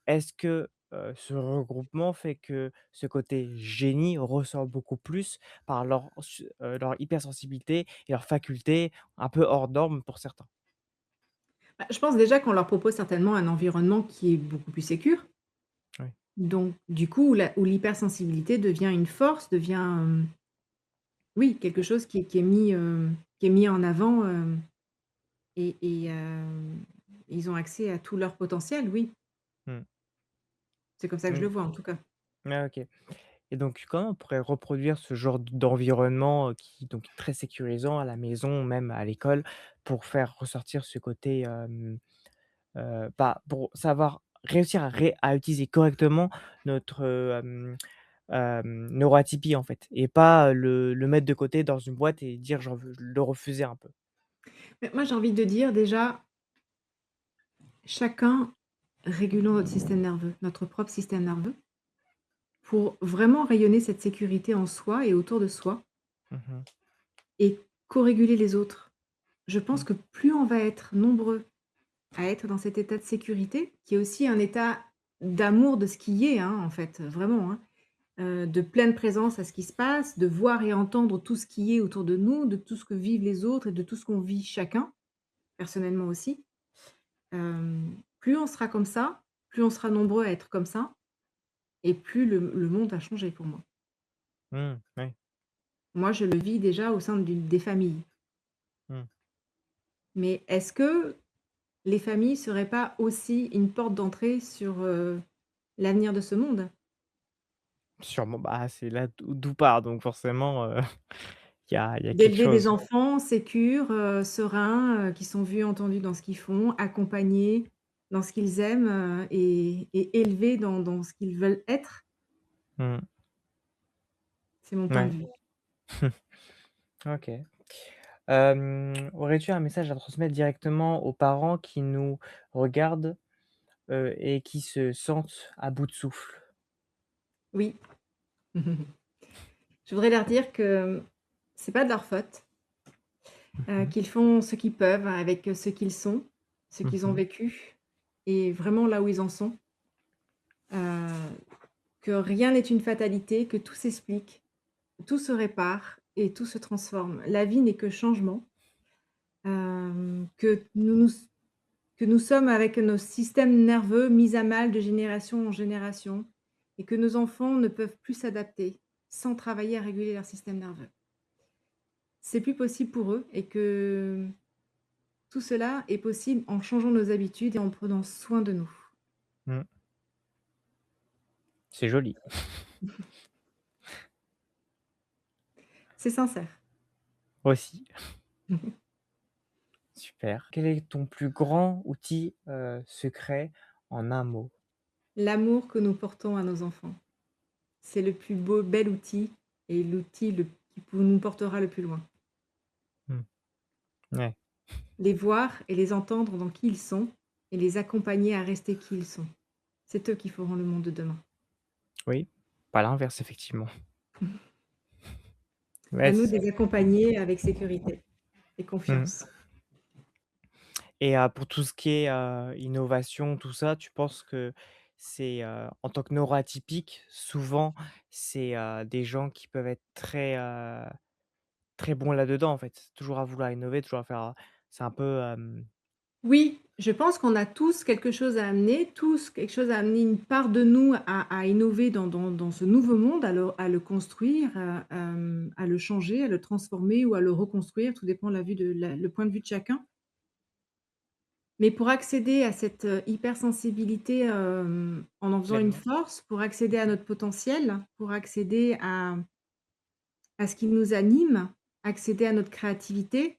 Est-ce que, ce regroupement fait que ce côté génie ressort beaucoup plus par leur hypersensibilité et leurs facultés un peu hors normes pour certains? Bah, je pense déjà qu'on leur propose certainement un environnement qui est beaucoup plus sécure. Oui. Donc du coup, où l'hypersensibilité devient une force, devient, oui, quelque chose qui est mis en avant, ils ont accès à tout leur potentiel, oui. Mmh. C'est comme ça que je le Oui. vois en tout cas. Ah OK. Et donc comment on pourrait reproduire ce genre d'environnement, qui donc est très sécurisant à la maison, même à l'école, pour faire ressortir ce côté, bah, pour savoir réussir à utiliser correctement notre, neuroatypie, en fait, et pas, le mettre de côté dans une boîte et dire: «J'en veux», le refuser un peu. Mais moi, j'ai envie de dire déjà, chacun régulons notre système nerveux, notre propre système nerveux, pour vraiment rayonner cette sécurité en soi et autour de soi Mmh mh. et co-réguler les autres. Je pense Mmh. que plus on va être nombreux à être dans cet état de sécurité, qui est aussi un état d'amour de ce qui est, hein, en fait, vraiment, hein, de pleine présence à ce qui se passe, de voir et entendre tout ce qui est autour de nous, de tout ce que vivent les autres et de tout ce qu'on vit chacun, personnellement aussi. Plus on sera comme ça, plus on sera nombreux à être comme ça et plus le monde va changer pour moi. Mmh, oui. Moi, je le vis déjà au sein des familles. Mmh. Mais est-ce que les familles seraient pas aussi une porte d'entrée sur, l'avenir de ce monde? Sûrement, bah, c'est là d'où part donc forcément, il y a quelque D'élever des chose. enfants sécures, sereins, qui sont vus et entendus dans ce qu'ils font, accompagnés dans ce qu'ils aiment, et élevés dans ce qu'ils veulent être. Mmh. C'est mon point de Ouais. vue. OK. Aurais-tu un message à transmettre directement aux parents qui nous regardent, et qui se sentent à bout de souffle? Oui. Je voudrais leur dire que c'est pas de leur faute, Mmh. qu'ils font ce qu'ils peuvent avec, ce qu'ils sont, ce Mmh qu'ils ont mh. vécu et vraiment là où ils en sont. Heu, que rien n'est une fatalité, que tout s'explique, tout se répare et tout se transforme. La vie n'est que changement, que nous sommes avec nos systèmes nerveux mis à mal de génération en génération et que nos enfants ne peuvent plus s'adapter sans travailler à réguler leur système nerveux. C'est plus possible pour eux et que tout cela est possible en changeant nos habitudes et en prenant soin de nous. Mmh. C'est joli. C'est sincère. Aussi. Super. Quel est ton plus grand outil, secret en un mot? L'amour que nous portons à nos enfants, c'est le plus beau bel outil et l'outil qui nous portera le plus loin. Mmh. Ouais. Les voir et les entendre dans qui ils sont et les accompagner à rester qui ils sont. C'est eux qui feront le monde de demain. Oui, pas l'inverse effectivement. À Ouais, nous c'est de ça. les accompagner avec sécurité et Mmh. confiance. Et pour tout ce qui est, innovation, tout ça, tu penses que c'est, en tant que neuroatypique, souvent, c'est, des gens qui peuvent être très, très bons là-dedans, en fait? Toujours à vouloir innover, toujours à faire, c'est un peu, Oui, je pense qu'on a tous quelque chose à amener, tous quelque chose à amener, une part de nous à innover dans ce nouveau monde, à le construire, à le changer, à le transformer ou à le reconstruire, tout dépend de la vue de la le point de vue de chacun. Mais pour accéder à cette, hypersensibilité, en faisant une pleinement. force, pour accéder à notre potentiel, pour accéder à ce qui nous anime, accéder à notre créativité,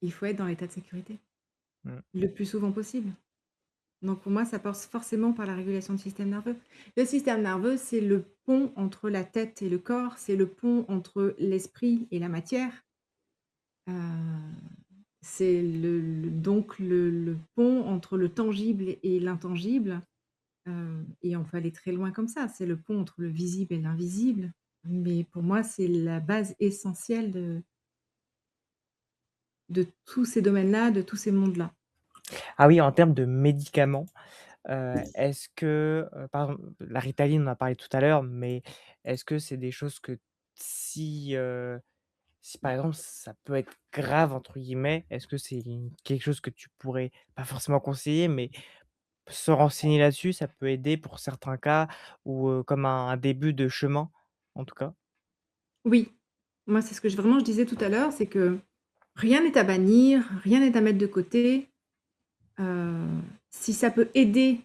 il faut être dans l'état de sécurité, Mmh. le plus souvent possible. Donc pour moi, ça passe forcément par la régulation du système nerveux. Le système nerveux, c'est le pont entre la tête et le corps, c'est le pont entre l'esprit et la matière. Heu, c'est le pont entre le tangible et l'intangible, et on peut aller très loin comme ça. C'est le pont entre le visible et l'invisible. Mais pour moi, c'est la base essentielle de tous ces domaines-là, de tous ces mondes-là. Ah oui, en termes de médicaments, est-ce que, par exemple, la Ritaline, on en a parlé tout à l'heure, mais est-ce que c'est des choses que si, si par exemple ça peut être «grave» entre guillemets, est-ce que c'est quelque chose que tu pourrais pas forcément conseiller, mais se renseigner là-dessus, ça peut aider pour certains cas ou, comme un début de chemin, en tout cas? Oui, moi, c'est ce que je disais tout à l'heure, c'est que rien n'est à bannir, rien n'est à mettre de côté. Heu, si ça peut aider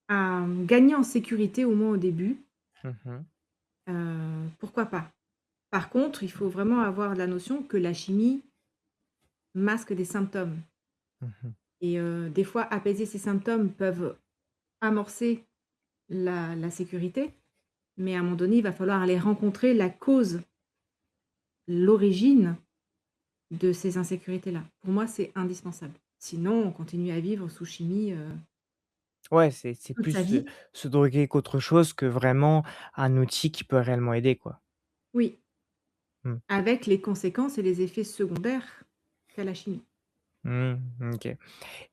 à, gagner en sécurité, au moins au début, Mmh mh. pourquoi pas? Par contre, il faut vraiment avoir la notion que la chimie masque des symptômes Mmh mh. et des fois, apaiser ces symptômes peuvent amorcer la sécurité, mais à un moment donné, il va falloir aller rencontrer la cause, l'origine de ces insécurités-là. Pour moi, c'est indispensable. Sinon, on continue à vivre sous chimie, Ouais, c'est toute sa plus, vie. se droguer qu'autre chose que vraiment un outil qui peut réellement aider, quoi. Oui, Mmh. avec les conséquences et les effets secondaires qu'a la chimie. Mmh, OK.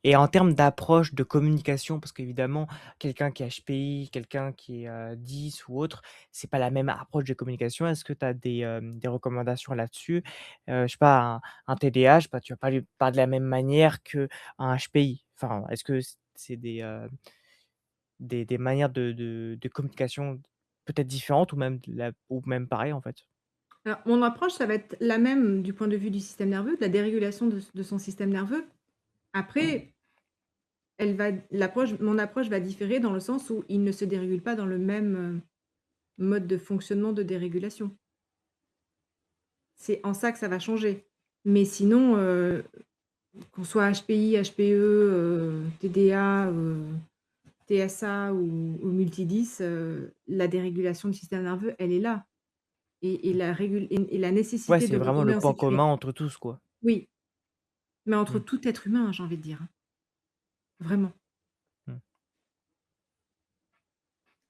Et en termes d'approche, de communication, parce qu'évidemment, quelqu'un qui est HPI, quelqu'un qui est, 10 ou autre, c'est pas la même approche de communication. Est-ce que tu as des recommandations là-dessus? Je sais pas, un TDAH, bah, tu vas pas lui parler de la même manière qu'un HPI. Enfin, est-ce que c'est des manières de communication peut-être différentes ou même pareilles, en fait? Alors, mon approche, ça va être la même du point de vue du système nerveux, de la dérégulation de son système nerveux. Après, mon approche va différer dans le sens où il ne se dérégule pas dans le même, mode de fonctionnement de dérégulation. c'est en ça que ça va changer. Mais sinon, qu'on soit HPI, HPE, TDA, TSA ou multidys, la dérégulation du système nerveux, elle est là et la Ouais, nécessité c'est de vraiment retomber le en point commun sécurité. entre tous, quoi. Oui, mais entre Mmh, tout être humain, j'ai envie de dire, hein, vraiment. mmh.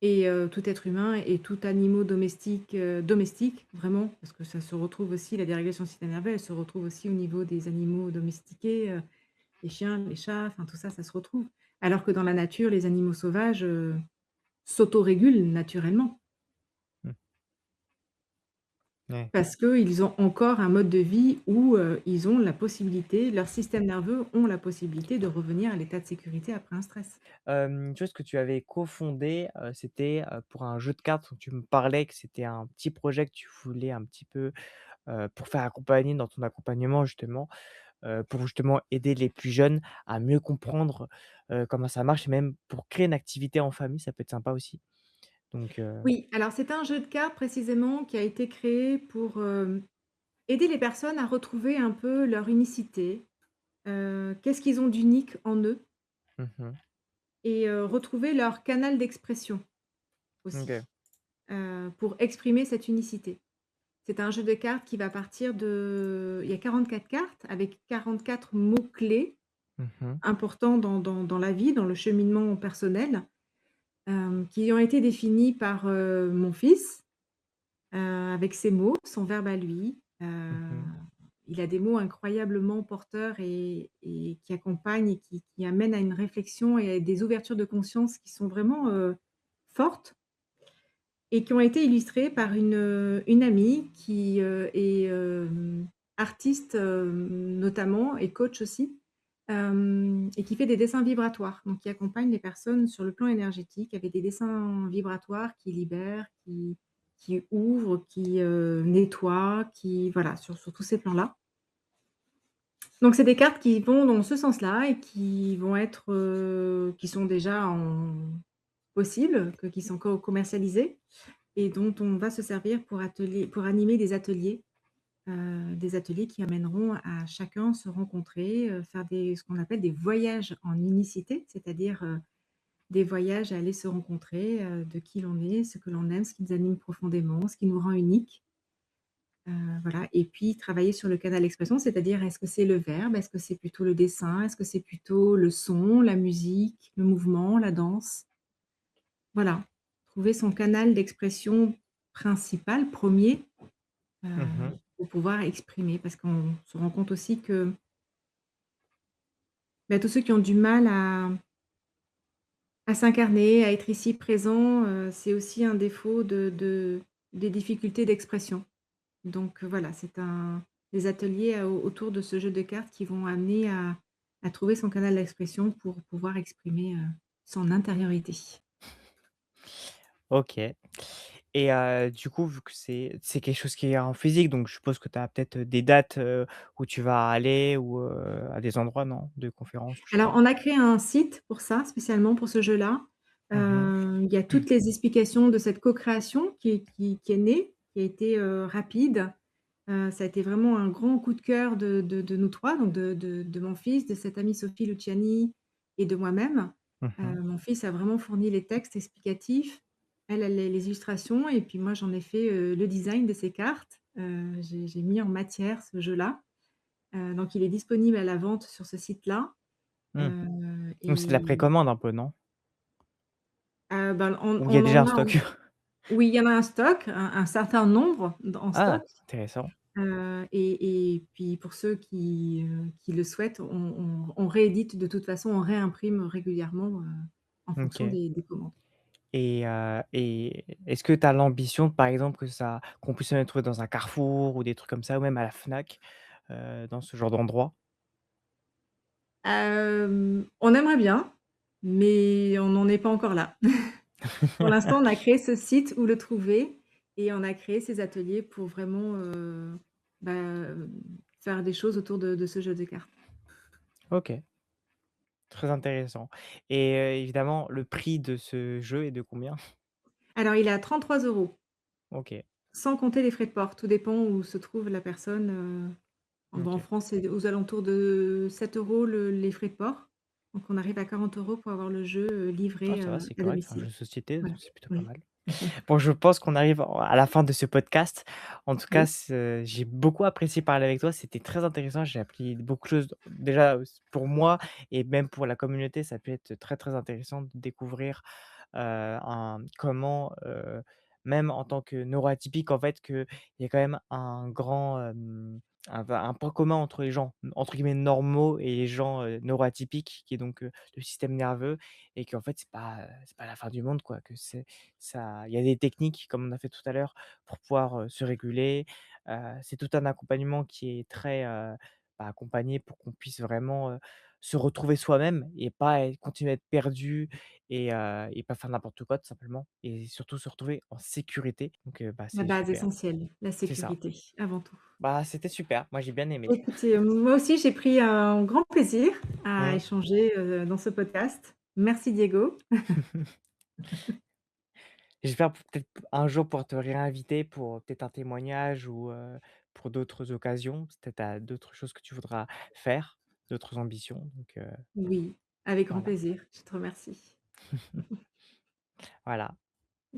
Et tout être humain et tout animaux domestiques, vraiment, parce que ça se retrouve aussi la dérégulation du système nerveux, elle se retrouve aussi au niveau des animaux domestiqués, les chiens, les chats, enfin tout ça, ça se retrouve. Alors que dans la nature, les animaux sauvages, s'autorégulent naturellement Mmh. Ouais. parce qu'ils ont encore un mode de vie où, ils ont la possibilité leurs systèmes nerveux ont la possibilité de revenir à l'état de sécurité après un stress. Tu vois, ce que tu avais cofondé, c'était, pour un jeu de cartes où tu me parlais que c'était un petit projet que tu voulais un petit peu, pour faire accompagner dans ton accompagnement justement, pour justement aider les plus jeunes à mieux comprendre, comment ça marche et même pour créer une activité en famille, ça peut être sympa aussi. Donc Oui, alors c'est un jeu de cartes précisément qui a été créé pour, aider les personnes à retrouver un peu leur unicité, qu'est-ce qu'ils ont d'unique en eux mmh mh. et retrouver leur canal d'expression OK. aussi, pour exprimer cette unicité. C'est un jeu de cartes qui va partir de il y a 44 cartes avec 44 mots clés Mmh mh. importants dans la vie, dans le cheminement personnel, qui ont été définis par, mon fils, avec ses mots, son verbe à lui. Mmh mh. Il a des mots incroyablement porteurs et qui accompagnent et qui amènent à une réflexion et à des ouvertures de conscience qui sont vraiment, fortes et qui ont été illustrées par une amie qui, est, artiste, notamment et coach aussi, et qui fait des dessins vibratoires. Donc qui accompagne les personnes sur le plan énergétique avec des dessins vibratoires qui libèrent, qui ouvrent, qui, nettoient, qui voilà, sur tous ces plans-là. Donc c'est des cartes qui vont dans ce sens-là et qui vont être, qui sont déjà en possibles, qui sont commercialisées et dont on va se servir pour animer des ateliers qui amèneront à chacun se rencontrer, faire ce qu'on appelle des voyages en unicité, c'est-à-dire, des voyages à aller se rencontrer, de qui l'on est, ce que l'on aime, ce qui nous anime profondément, ce qui nous rend unique. Voilà et puis travailler sur le canal d'expression, c'est-à-dire est-ce que c'est le verbe? Est-ce que c'est plutôt le dessin? Est-ce que c'est plutôt le son, la musique, le mouvement, la danse? Voilà, trouver son canal d'expression principal, premier, Mmh mh. pour pouvoir exprimer. Parce qu'on se rend compte aussi que, bah, tous ceux qui ont du mal à s'incarner, à être ici présent, c'est aussi un défaut des difficultés d'expression. Donc voilà, c'est des ateliers, autour de ce jeu de cartes qui vont amener à trouver son canal d'expression pour pouvoir exprimer, son intériorité. OK. Et du coup, vu que c'est quelque chose qui est en physique, donc je suppose que tu as peut-être, des dates, où tu vas aller ou à des endroits, non? De conférences ou je sais Alors pas? on a créé un site pour ça, spécialement pour ce jeu-là. Mmh Il y a mh. toutes les explications de cette co-création qui est née, qui a été, rapide. Ça a été vraiment un grand coup de cœur de nous 3, donc de mon fils, de cette amie Sophie Luciani et de moi-même. Mmh. Mon fils a vraiment fourni les textes explicatifs, elle les illustrations et puis moi j'en ai fait, le design de ces cartes. J'ai mis en matière ce jeu-là. Donc il est disponible à la vente sur ce site-là. Mmh. Donc c'est de la Et précommande un peu, non? ben, on Ou il y a on déjà en un a stock? oui, il y en a un stock, un certain nombre en Ah! stock, Intéressant. et puis pour ceux qui le souhaitent, on réédite de toute façon, on réimprime régulièrement, en fonction OK. des commandes. Et est-ce que tu as l'ambition, par exemple, qu'on puisse même trouver dans un Carrefour ou des trucs comme ça ou même à la Fnac, dans ce genre d'endroit? On aimerait bien, mais on n'en est pas encore là. Pour l'instant, on a créé ce site où le trouver et on a créé ces ateliers pour vraiment, bah, faire des choses autour de ce jeu de cartes. OK, très intéressant et évidemment, le prix de ce jeu est de combien? Alors il est à 33 €. OK. sans compter les frais de port. Tout dépend où se trouve la personne, bon, en OK. France, c'est aux alentours de 7 € les frais de port. Donc on arrive à 40 € pour avoir le jeu, Ah livré, ça va, c'est à correct, un jeu domicile. de société, Voilà, c'est plutôt pas oui. mal. Bon, je pense qu'on arrive à la fin de ce podcast. En tout cas, Oui. j'ai beaucoup apprécié parler avec toi, c'était très intéressant. J'ai appris beaucoup de choses, déjà, pour moi et même pour la communauté, ça peut être très, très intéressant de découvrir, un comment, même en tant que neuroatypique, en fait, qu'il y a quand même un grand, un point commun entre les gens, entre guillemets «normaux» et les gens, neuroatypiques qui est donc, le système nerveux et qu'en fait, c'est pas la fin du monde, quoi, que il y a des techniques, comme on a fait tout à l'heure, pour pouvoir, se réguler. C'est tout un accompagnement qui est très, accompagné pour qu'on puisse vraiment, se retrouver soi-même et pas continuer à être perdu et pas faire n'importe quoi tout simplement et surtout se retrouver en sécurité donc La c'est base super. essentielle, la C'est ça. sécurité, avant tout. C'était super, moi j'ai bien aimé. Écoutez, moi aussi, j'ai pris un grand plaisir à Mmh. échanger, dans ce podcast. Merci Diego. J'espère peut-être un jour pouvoir te réinviter pour peut-être un témoignage ou pour d'autres occasions. Peut-être tu as d'autres choses que tu voudras faire, d'autres ambitions donc Oui, avec grand voilà. plaisir. Je te remercie. Voilà.